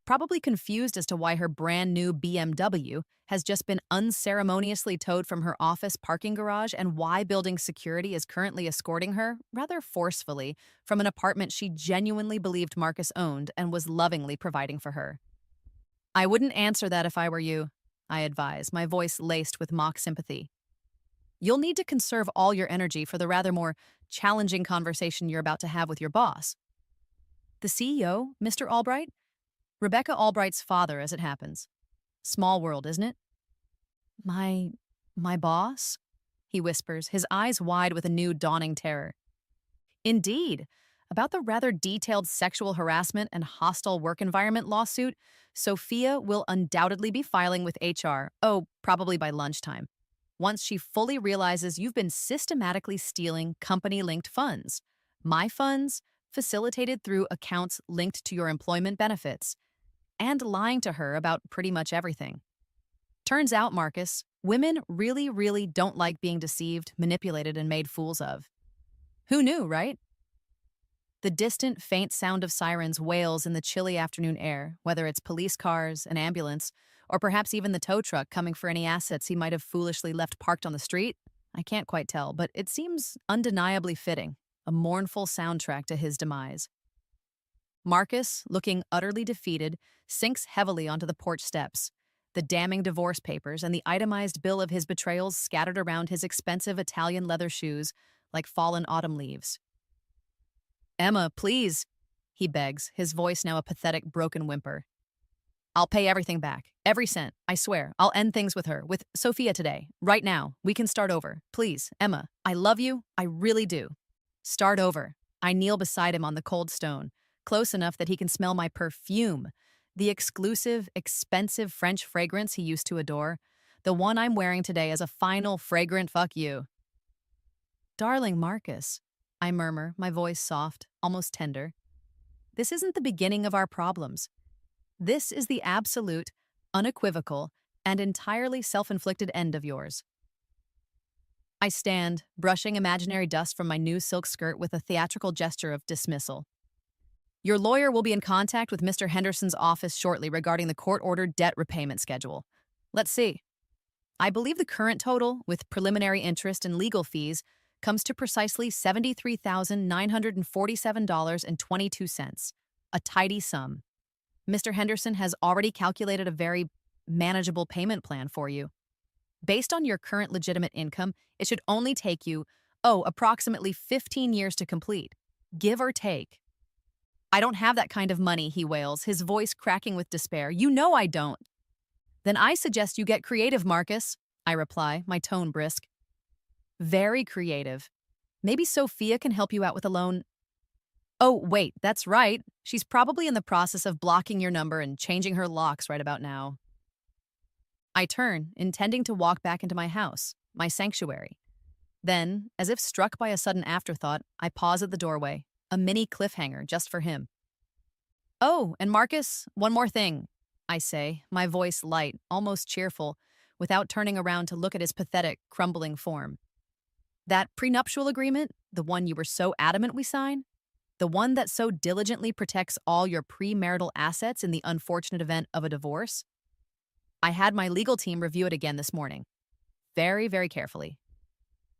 probably confused as to why her brand new BMW has just been unceremoniously towed from her office parking garage and why building security is currently escorting her, rather forcefully, from an apartment she genuinely believed Marcus owned and was lovingly providing for her. I wouldn't answer that if I were you, I advise, my voice laced with mock sympathy. You'll need to conserve all your energy for the rather more challenging conversation you're about to have with your boss. The CEO, Mr. Albright? Rebecca Albright's father, as it happens. Small world, isn't it? My boss? He whispers, his eyes wide with a new dawning terror. Indeed. About the rather detailed sexual harassment and hostile work environment lawsuit, Sophia will undoubtedly be filing with HR, probably by lunchtime, once she fully realizes you've been systematically stealing company-linked funds. My funds, facilitated through accounts linked to your employment benefits, and lying to her about pretty much everything. Turns out, Marcus, women really, really don't like being deceived, manipulated, and made fools of. Who knew, right? The distant, faint sound of sirens wails in the chilly afternoon air, whether it's police cars, an ambulance, or perhaps even the tow truck coming for any assets he might have foolishly left parked on the street. I can't quite tell, but it seems undeniably fitting, a mournful soundtrack to his demise. Marcus, looking utterly defeated, sinks heavily onto the porch steps, the damning divorce papers and the itemized bill of his betrayals scattered around his expensive Italian leather shoes like fallen autumn leaves. "Emma, please," he begs, his voice now a pathetic, broken whimper. "I'll pay everything back. Every cent. I swear. I'll end things with her, with Sophia today. Right now. We can start over. Please, Emma. I love you. I really do. Start over." I kneel beside him on the cold stone, close enough that he can smell my perfume, the exclusive, expensive French fragrance he used to adore, the one I'm wearing today as a final fragrant fuck you. "Darling Marcus," I murmur, my voice soft, almost tender. "This isn't the beginning of our problems. This is the absolute, unequivocal, and entirely self-inflicted end of yours." I stand, brushing imaginary dust from my new silk skirt with a theatrical gesture of dismissal. "Your lawyer will be in contact with Mr. Henderson's office shortly regarding the court-ordered debt repayment schedule. Let's see. I believe the current total, with preliminary interest and legal fees, comes to precisely $73,947.22, a tidy sum. Mr. Henderson has already calculated a very manageable payment plan for you. Based on your current legitimate income, it should only take you, approximately 15 years to complete, give or take." "I don't have that kind of money," he wails, his voice cracking with despair. "You know I don't." "Then I suggest you get creative, Marcus," I reply, my tone brisk. "Very creative. Maybe Sophia can help you out with a loan." "Oh, wait, that's right. She's probably in the process of blocking your number and changing her locks right about now." I turn, intending to walk back into my house, my sanctuary. Then, as if struck by a sudden afterthought, I pause at the doorway, a mini cliffhanger just for him. "Oh, and Marcus, one more thing," I say, my voice light, almost cheerful, without turning around to look at his pathetic, crumbling form. "That prenuptial agreement, the one you were so adamant we sign, the one that so diligently protects all your premarital assets in the unfortunate event of a divorce, I had my legal team review it again this morning. Very, very carefully.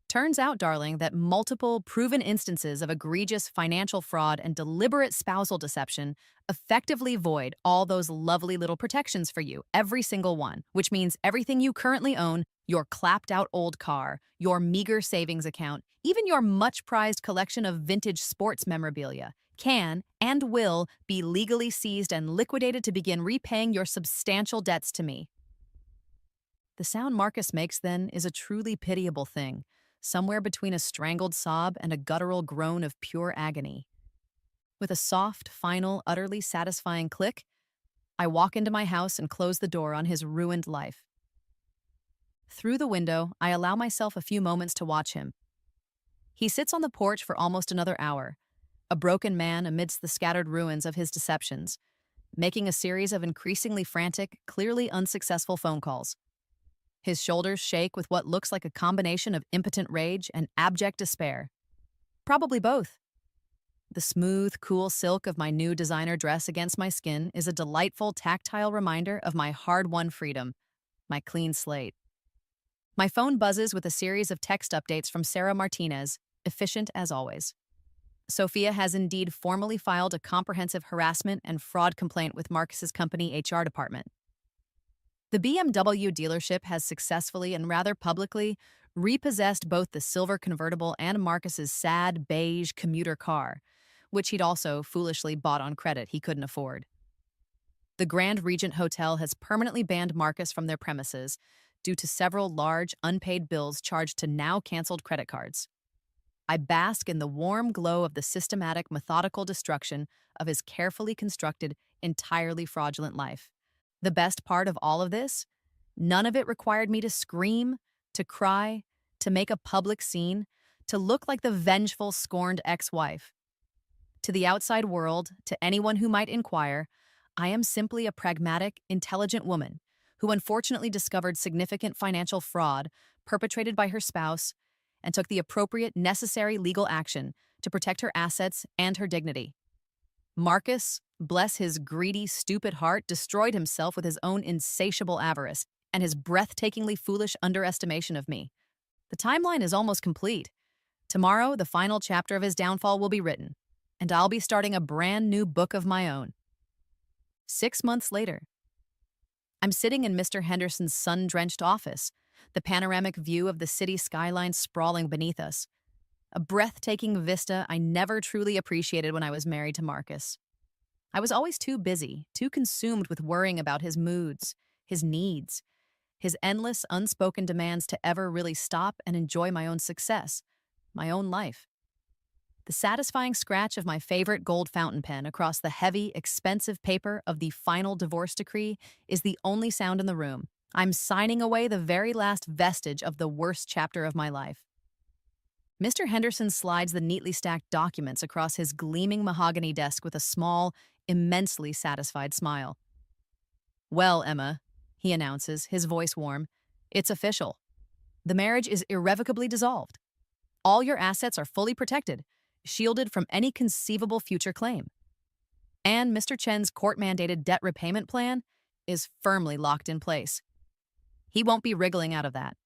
Turns out, darling, that multiple proven instances of egregious financial fraud and deliberate spousal deception effectively void all those lovely little protections for you, every single one, which means everything you currently own, your clapped-out old car, your meager savings account, even your much-prized collection of vintage sports memorabilia, can and will be legally seized and liquidated to begin repaying your substantial debts to me." The sound Marcus makes, then, is a truly pitiable thing, somewhere between a strangled sob and a guttural groan of pure agony. With a soft, final, utterly satisfying click, I walk into my house and close the door on his ruined life. Through the window, I allow myself a few moments to watch him. He sits on the porch for almost another hour, a broken man amidst the scattered ruins of his deceptions, making a series of increasingly frantic, clearly unsuccessful phone calls. His shoulders shake with what looks like a combination of impotent rage and abject despair. Probably both. The smooth, cool silk of my new designer dress against my skin is a delightful, tactile reminder of my hard-won freedom, my clean slate. My phone buzzes with a series of text updates from Sarah Martinez, efficient as always. Sophia has indeed formally filed a comprehensive harassment and fraud complaint with Marcus's company HR department. The BMW dealership has successfully and rather publicly repossessed both the silver convertible and Marcus's sad beige commuter car, which he'd also foolishly bought on credit he couldn't afford. The Grand Regent Hotel has permanently banned Marcus from their premises due to several large, unpaid bills charged to now-canceled credit cards. I bask in the warm glow of the systematic, methodical destruction of his carefully constructed, entirely fraudulent life. The best part of all of this? None of it required me to scream, to cry, to make a public scene, to look like the vengeful, scorned ex-wife. To the outside world, to anyone who might inquire, I am simply a pragmatic, intelligent woman who unfortunately discovered significant financial fraud perpetrated by her spouse and took the appropriate, necessary legal action to protect her assets and her dignity. Marcus, bless his greedy, stupid heart, destroyed himself with his own insatiable avarice and his breathtakingly foolish underestimation of me. The timeline is almost complete. Tomorrow, the final chapter of his downfall will be written. and I'll be starting a brand new book of my own. 6 months later, I'm sitting in Mr. Henderson's sun-drenched office, the panoramic view of the city skyline sprawling beneath us. A breathtaking vista I never truly appreciated when I was married to Marcus. I was always too busy, too consumed with worrying about his moods, his needs, his endless, unspoken demands to ever really stop and enjoy my own success, my own life. The satisfying scratch of my favorite gold fountain pen across the heavy, expensive paper of the final divorce decree is the only sound in the room. I'm signing away the very last vestige of the worst chapter of my life. Mr. Henderson slides the neatly stacked documents across his gleaming mahogany desk with a small, immensely satisfied smile. "Well, Emma," he announces, his voice warm, "it's official. The marriage is irrevocably dissolved. All your assets are fully protected, shielded from any conceivable future claim. And Mr. Chen's court-mandated debt repayment plan is firmly locked in place. He won't be wriggling out of that."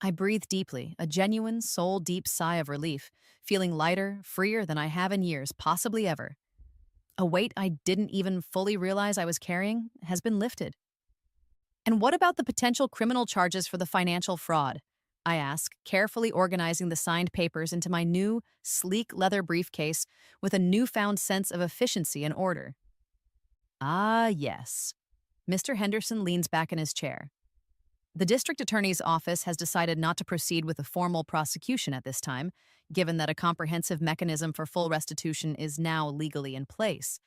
I breathe deeply, a genuine, soul-deep sigh of relief, feeling lighter, freer than I have in years, possibly ever. A weight I didn't even fully realize I was carrying has been lifted. "And what about the potential criminal charges for the financial fraud?" I ask, carefully organizing the signed papers into my new, sleek leather briefcase with a newfound sense of efficiency and order. "Ah, yes." Mr. Henderson leans back in his chair. "The district attorney's office has decided not to proceed with a formal prosecution at this time, given that a comprehensive mechanism for full restitution is now legally in place.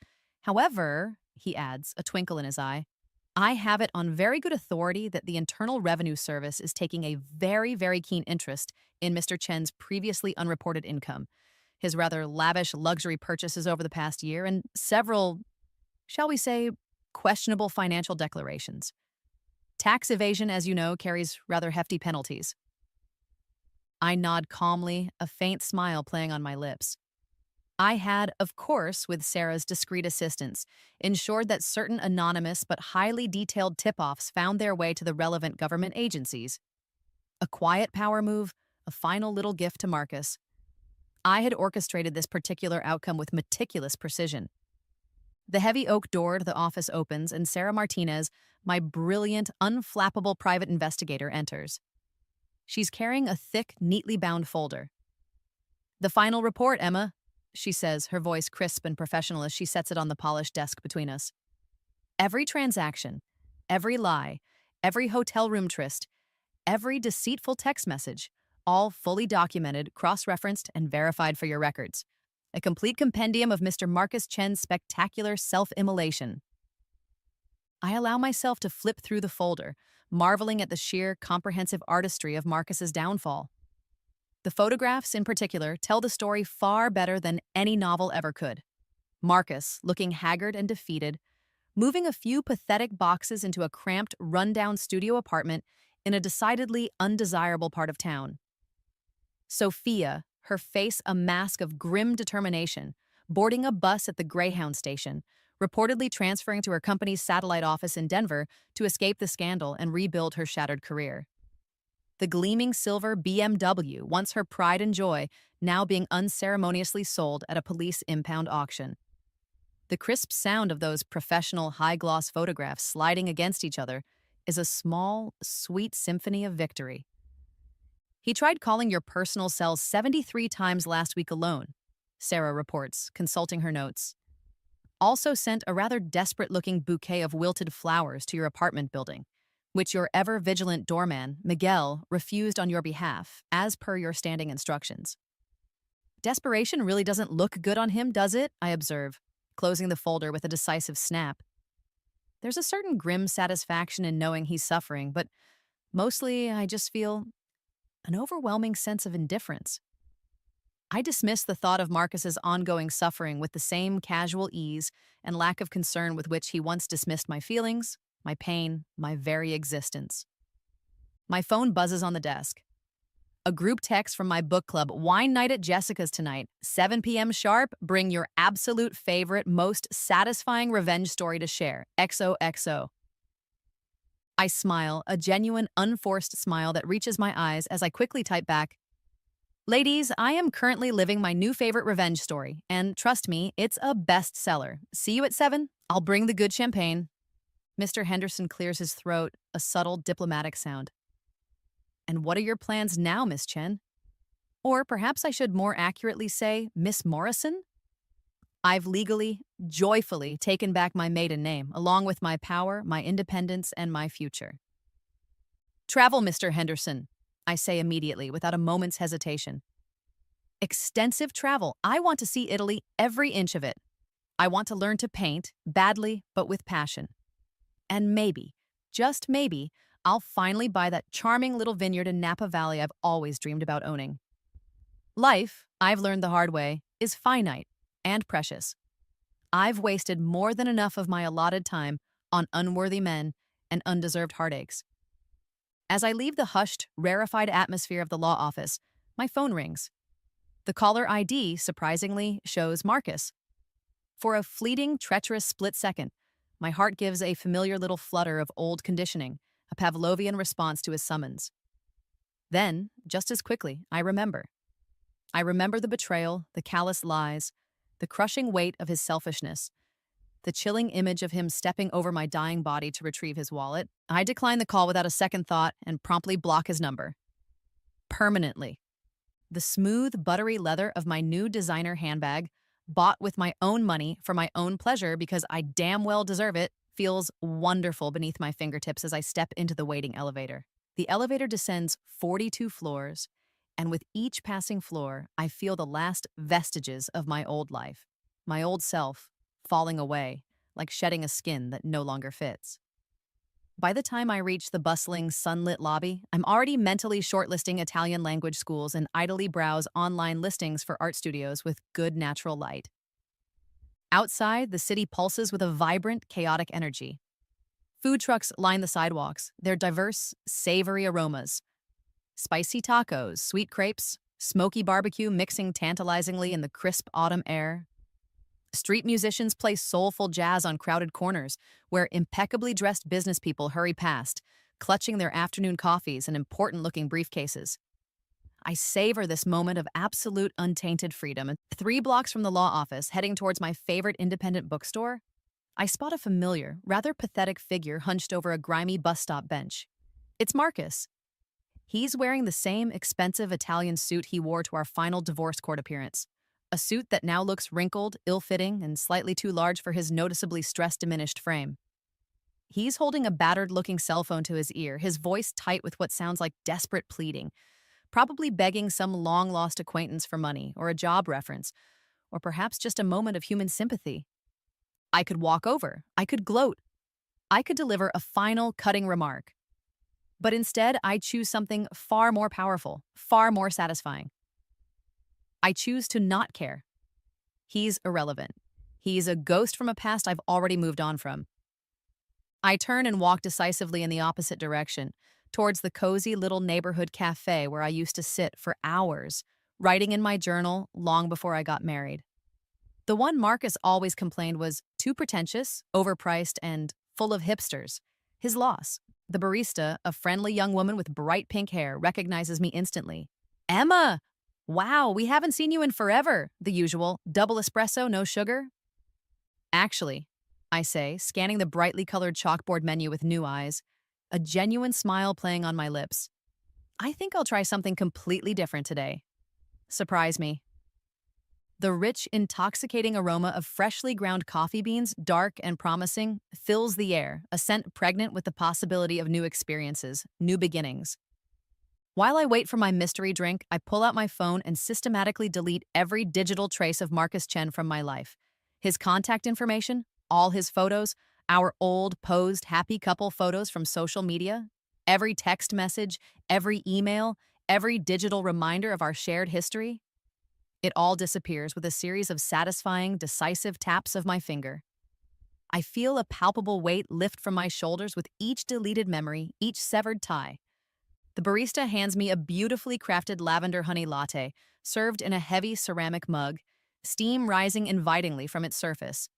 However," he adds, a twinkle in his eye, "I have it on very good authority that the Internal Revenue Service is taking a very, very keen interest in Mr. Chen's previously unreported income, his rather lavish luxury purchases over the past year, and several, shall we say, questionable financial declarations. Tax evasion, as you know, carries rather hefty penalties." I nod calmly, a faint smile playing on my lips. I had, of course, with Sarah's discreet assistance, ensured that certain anonymous but highly detailed tip-offs found their way to the relevant government agencies. A quiet power move, a final little gift to Marcus. I had orchestrated this particular outcome with meticulous precision. The heavy oak door to the office opens, and Sarah Martinez, my brilliant, unflappable private investigator, enters. She's carrying a thick, neatly bound folder. "The final report, Emma," she says, her voice crisp and professional as she sets it on the polished desk between us. "Every transaction, every lie, every hotel room tryst, every deceitful text message, all fully documented, cross-referenced, and verified for your records. A complete compendium of Mr. Marcus Chen's spectacular self-immolation." I allow myself to flip through the folder, marveling at the sheer, comprehensive artistry of Marcus's downfall. The photographs, in particular, tell the story far better than any novel ever could. Marcus, looking haggard and defeated, moving a few pathetic boxes into a cramped, run-down studio apartment in a decidedly undesirable part of town. Sophia, her face a mask of grim determination, boarding a bus at the Greyhound station, reportedly transferring to her company's satellite office in Denver to escape the scandal and rebuild her shattered career. The gleaming silver BMW, once her pride and joy, now being unceremoniously sold at a police impound auction. The crisp sound of those professional high-gloss photographs sliding against each other is a small, sweet symphony of victory. "He tried calling your personal cell 73 times last week alone," Sarah reports, consulting her notes. "Also sent a rather desperate-looking bouquet of wilted flowers to your apartment building, which your ever-vigilant doorman, Miguel, refused on your behalf, as per your standing instructions." "Desperation really doesn't look good on him, does it?" I observe, closing the folder with a decisive snap. There's a certain grim satisfaction in knowing he's suffering, but mostly I just feel an overwhelming sense of indifference. I dismiss the thought of Marcus's ongoing suffering with the same casual ease and lack of concern with which he once dismissed my feelings, my pain, my very existence. My phone buzzes on the desk. A group text from my book club, "Wine night at Jessica's tonight, 7 p.m. sharp. Bring your absolute favorite, most satisfying revenge story to share. XOXO." I smile, a genuine, unforced smile that reaches my eyes as I quickly type back, Ladies, I am currently living my new favorite revenge story, and trust me, it's a bestseller. See you at 7. I'll bring the good champagne. Mr. Henderson clears his throat, a subtle diplomatic sound. And what are your plans now, Miss Chen? Or perhaps I should more accurately say, Miss Morrison? I've legally, joyfully taken back my maiden name, along with my power, my independence, and my future. Travel, Mr. Henderson, I say immediately, without a moment's hesitation. Extensive travel. I want to see Italy, every inch of it. I want to learn to paint, badly, but with passion. And maybe, just maybe, I'll finally buy that charming little vineyard in Napa Valley I've always dreamed about owning. Life, I've learned the hard way, is finite and precious. I've wasted more than enough of my allotted time on unworthy men and undeserved heartaches. As I leave the hushed, rarefied atmosphere of the law office, my phone rings. The caller ID, surprisingly, shows Marcus. For a fleeting, treacherous split second, my heart gives a familiar little flutter of old conditioning, a Pavlovian response to his summons. Then, just as quickly, I remember. I remember the betrayal, the callous lies, the crushing weight of his selfishness, the chilling image of him stepping over my dying body to retrieve his wallet. I decline the call without a second thought and promptly block his number. Permanently. The smooth, buttery leather of my new designer handbag, bought with my own money for my own pleasure because I damn well deserve it, feels wonderful beneath my fingertips as I step into the waiting elevator. The elevator descends 42 floors, and with each passing floor, I feel the last vestiges of my old life, my old self, falling away, like shedding a skin that no longer fits. By the time I reach the bustling, sunlit lobby, I'm already mentally shortlisting Italian language schools and idly browse online listings for art studios with good natural light. Outside, the city pulses with a vibrant, chaotic energy. Food trucks line the sidewalks, their diverse, savory aromas. Spicy tacos, sweet crepes, smoky barbecue mixing tantalizingly in the crisp autumn air. Street musicians play soulful jazz on crowded corners, where impeccably dressed business people hurry past, clutching their afternoon coffees and important-looking briefcases. I savor this moment of absolute untainted freedom. 3 blocks from the law office, heading towards my favorite independent bookstore, I spot a familiar, rather pathetic figure hunched over a grimy bus stop bench. It's Marcus. He's wearing the same expensive Italian suit he wore to our final divorce court appearance. A suit that now looks wrinkled, ill-fitting, and slightly too large for his noticeably stress-diminished frame. He's holding a battered-looking cell phone to his ear, his voice tight with what sounds like desperate pleading, probably begging some long-lost acquaintance for money or a job reference, or perhaps just a moment of human sympathy. I could walk over. I could gloat. I could deliver a final, cutting remark. But instead, I choose something far more powerful, far more satisfying. I choose to not care. He's irrelevant. He's a ghost from a past I've already moved on from. I turn and walk decisively in the opposite direction, towards the cozy little neighborhood cafe where I used to sit for hours, writing in my journal long before I got married. The one Marcus always complained was too pretentious, overpriced, and full of hipsters. His loss. The barista, a friendly young woman with bright pink hair, recognizes me instantly. Emma! Wow, we haven't seen you in forever. The usual, double espresso, no sugar? Actually, I say, scanning the brightly colored chalkboard menu with new eyes, a genuine smile playing on my lips. I think I'll try something completely different today. Surprise me. The rich, intoxicating aroma of freshly ground coffee beans, dark and promising, fills the air, a scent pregnant with the possibility of new experiences, new beginnings. While I wait for my mystery drink, I pull out my phone and systematically delete every digital trace of Marcus Chen from my life. His contact information, all his photos, our old, posed, happy couple photos from social media, every text message, every email, every digital reminder of our shared history. It all disappears with a series of satisfying, decisive taps of my finger. I feel a palpable weight lift from my shoulders with each deleted memory, each severed tie. The barista hands me a beautifully crafted lavender honey latte, served in a heavy ceramic mug, steam rising invitingly from its surface.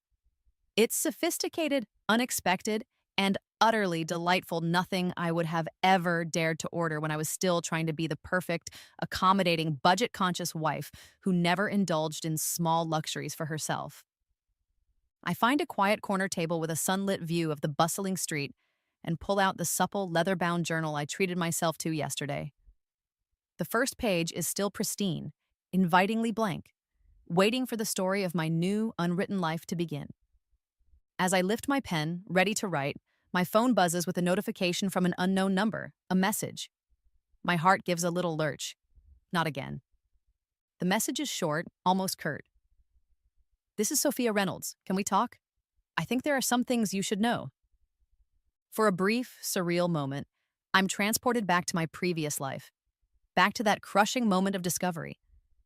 It's sophisticated, unexpected, and utterly delightful nothing I would have ever dared to order when I was still trying to be the perfect, accommodating, budget conscious wife who never indulged in small luxuries for herself. I find a quiet corner table with a sunlit view of the bustling street and pull out the supple, leather bound journal I treated myself to yesterday. The first page is still pristine, invitingly blank, waiting for the story of my new, unwritten life to begin. As I lift my pen, ready to write, my phone buzzes with a notification from an unknown number, a message. My heart gives a little lurch. Not again. The message is short, almost curt. "This is Sophia Reynolds. Can we talk? I think there are some things you should know." For a brief, surreal moment, I'm transported back to my previous life, back to that crushing moment of discovery,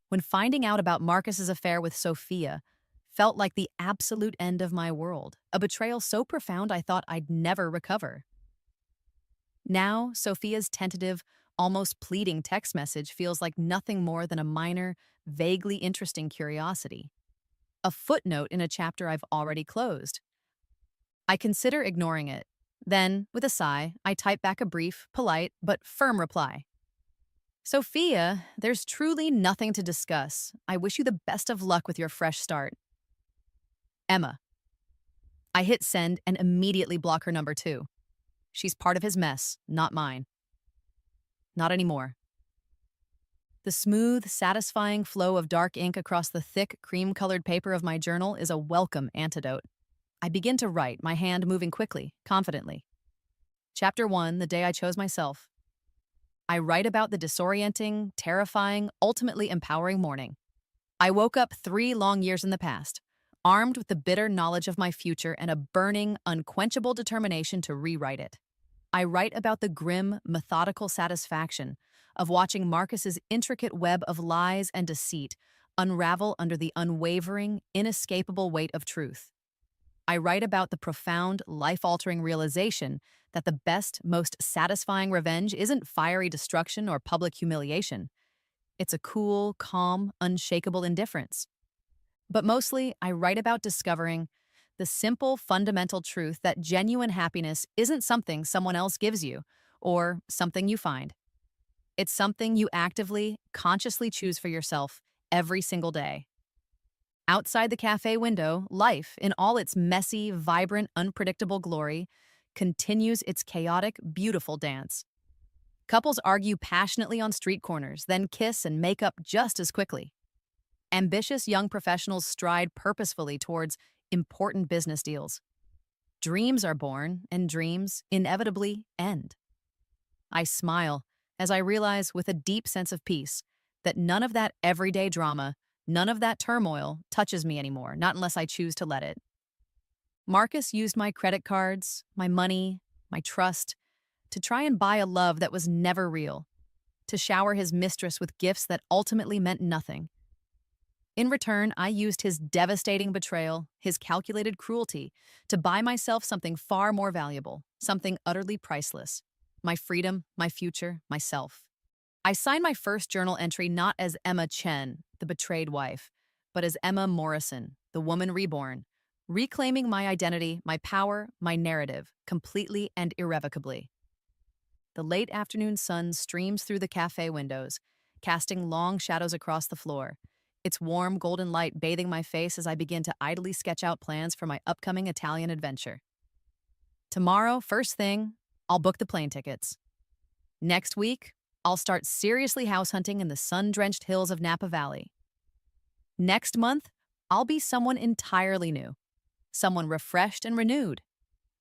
when finding out about Marcus's affair with Sophia felt like the absolute end of my world, a betrayal so profound I thought I'd never recover. Now, Sophia's tentative, almost pleading text message feels like nothing more than a minor, vaguely interesting curiosity, a footnote in a chapter I've already closed. I consider ignoring it. Then, with a sigh, I type back a brief, polite, but firm reply. "Sophia, there's truly nothing to discuss. I wish you the best of luck with your fresh start. Emma." I hit send and immediately block her number too. She's part of his mess, not mine. Not anymore. The smooth, satisfying flow of dark ink across the thick, cream-colored paper of my journal is a welcome antidote. I begin to write, my hand moving quickly, confidently. Chapter 1, the day I chose myself. I write about the disorienting, terrifying, ultimately empowering morning. I woke up 3 long years in the past, armed with the bitter knowledge of my future and a burning, unquenchable determination to rewrite it. I write about the grim, methodical satisfaction of watching Marcus's intricate web of lies and deceit unravel under the unwavering, inescapable weight of truth. I write about the profound, life-altering realization that the best, most satisfying revenge isn't fiery destruction or public humiliation. It's a cool, calm, unshakable indifference. But mostly, I write about discovering the simple, fundamental truth that genuine happiness isn't something someone else gives you or something you find. It's something you actively, consciously choose for yourself every single day. Outside the cafe window, life, in all its messy, vibrant, unpredictable glory, continues its chaotic, beautiful dance. Couples argue passionately on street corners, then kiss and make up just as quickly. Ambitious young professionals stride purposefully towards important business deals. Dreams are born, and dreams inevitably end. I smile as I realize with a deep sense of peace that none of that everyday drama, none of that turmoil touches me anymore, not unless I choose to let it. Marcus used my credit cards, my money, my trust, to try and buy a love that was never real, to shower his mistress with gifts that ultimately meant nothing. In return, I used his devastating betrayal, his calculated cruelty, to buy myself something far more valuable, something utterly priceless: my freedom, my future, myself. I signed my first journal entry not as Emma Chen, the betrayed wife, but as Emma Morrison, the woman reborn, reclaiming my identity, my power, my narrative, completely and irrevocably. The late afternoon sun streams through the cafe windows, casting long shadows across the floor, its warm golden light bathing my face as I begin to idly sketch out plans for my upcoming Italian adventure. Tomorrow, first thing, I'll book the plane tickets. Next week, I'll start seriously house hunting in the sun-drenched hills of Napa Valley. Next month, I'll be someone entirely new, someone refreshed and renewed,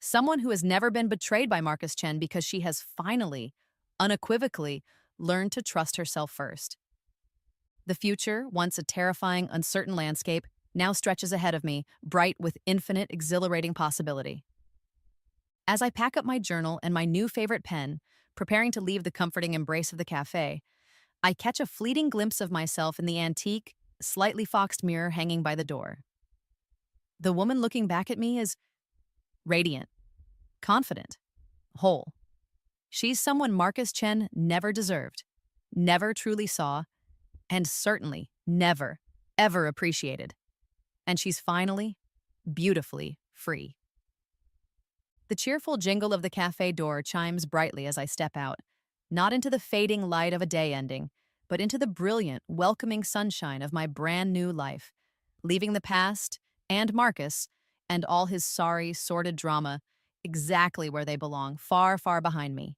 someone who has never been betrayed by Marcus Chen because she has finally, unequivocally, learned to trust herself first. The future, once a terrifying, uncertain landscape, now stretches ahead of me, bright with infinite, exhilarating possibility. As I pack up my journal and my new favorite pen, preparing to leave the comforting embrace of the cafe, I catch a fleeting glimpse of myself in the antique, slightly foxed mirror hanging by the door. The woman looking back at me is radiant, confident, whole. She's someone Marcus Chen never deserved, never truly saw, and certainly never, ever appreciated. And she's finally, beautifully free. The cheerful jingle of the cafe door chimes brightly as I step out, not into the fading light of a day ending, but into the brilliant, welcoming sunshine of my brand new life, leaving the past and Marcus and all his sorry, sordid drama exactly where they belong, far, far behind me.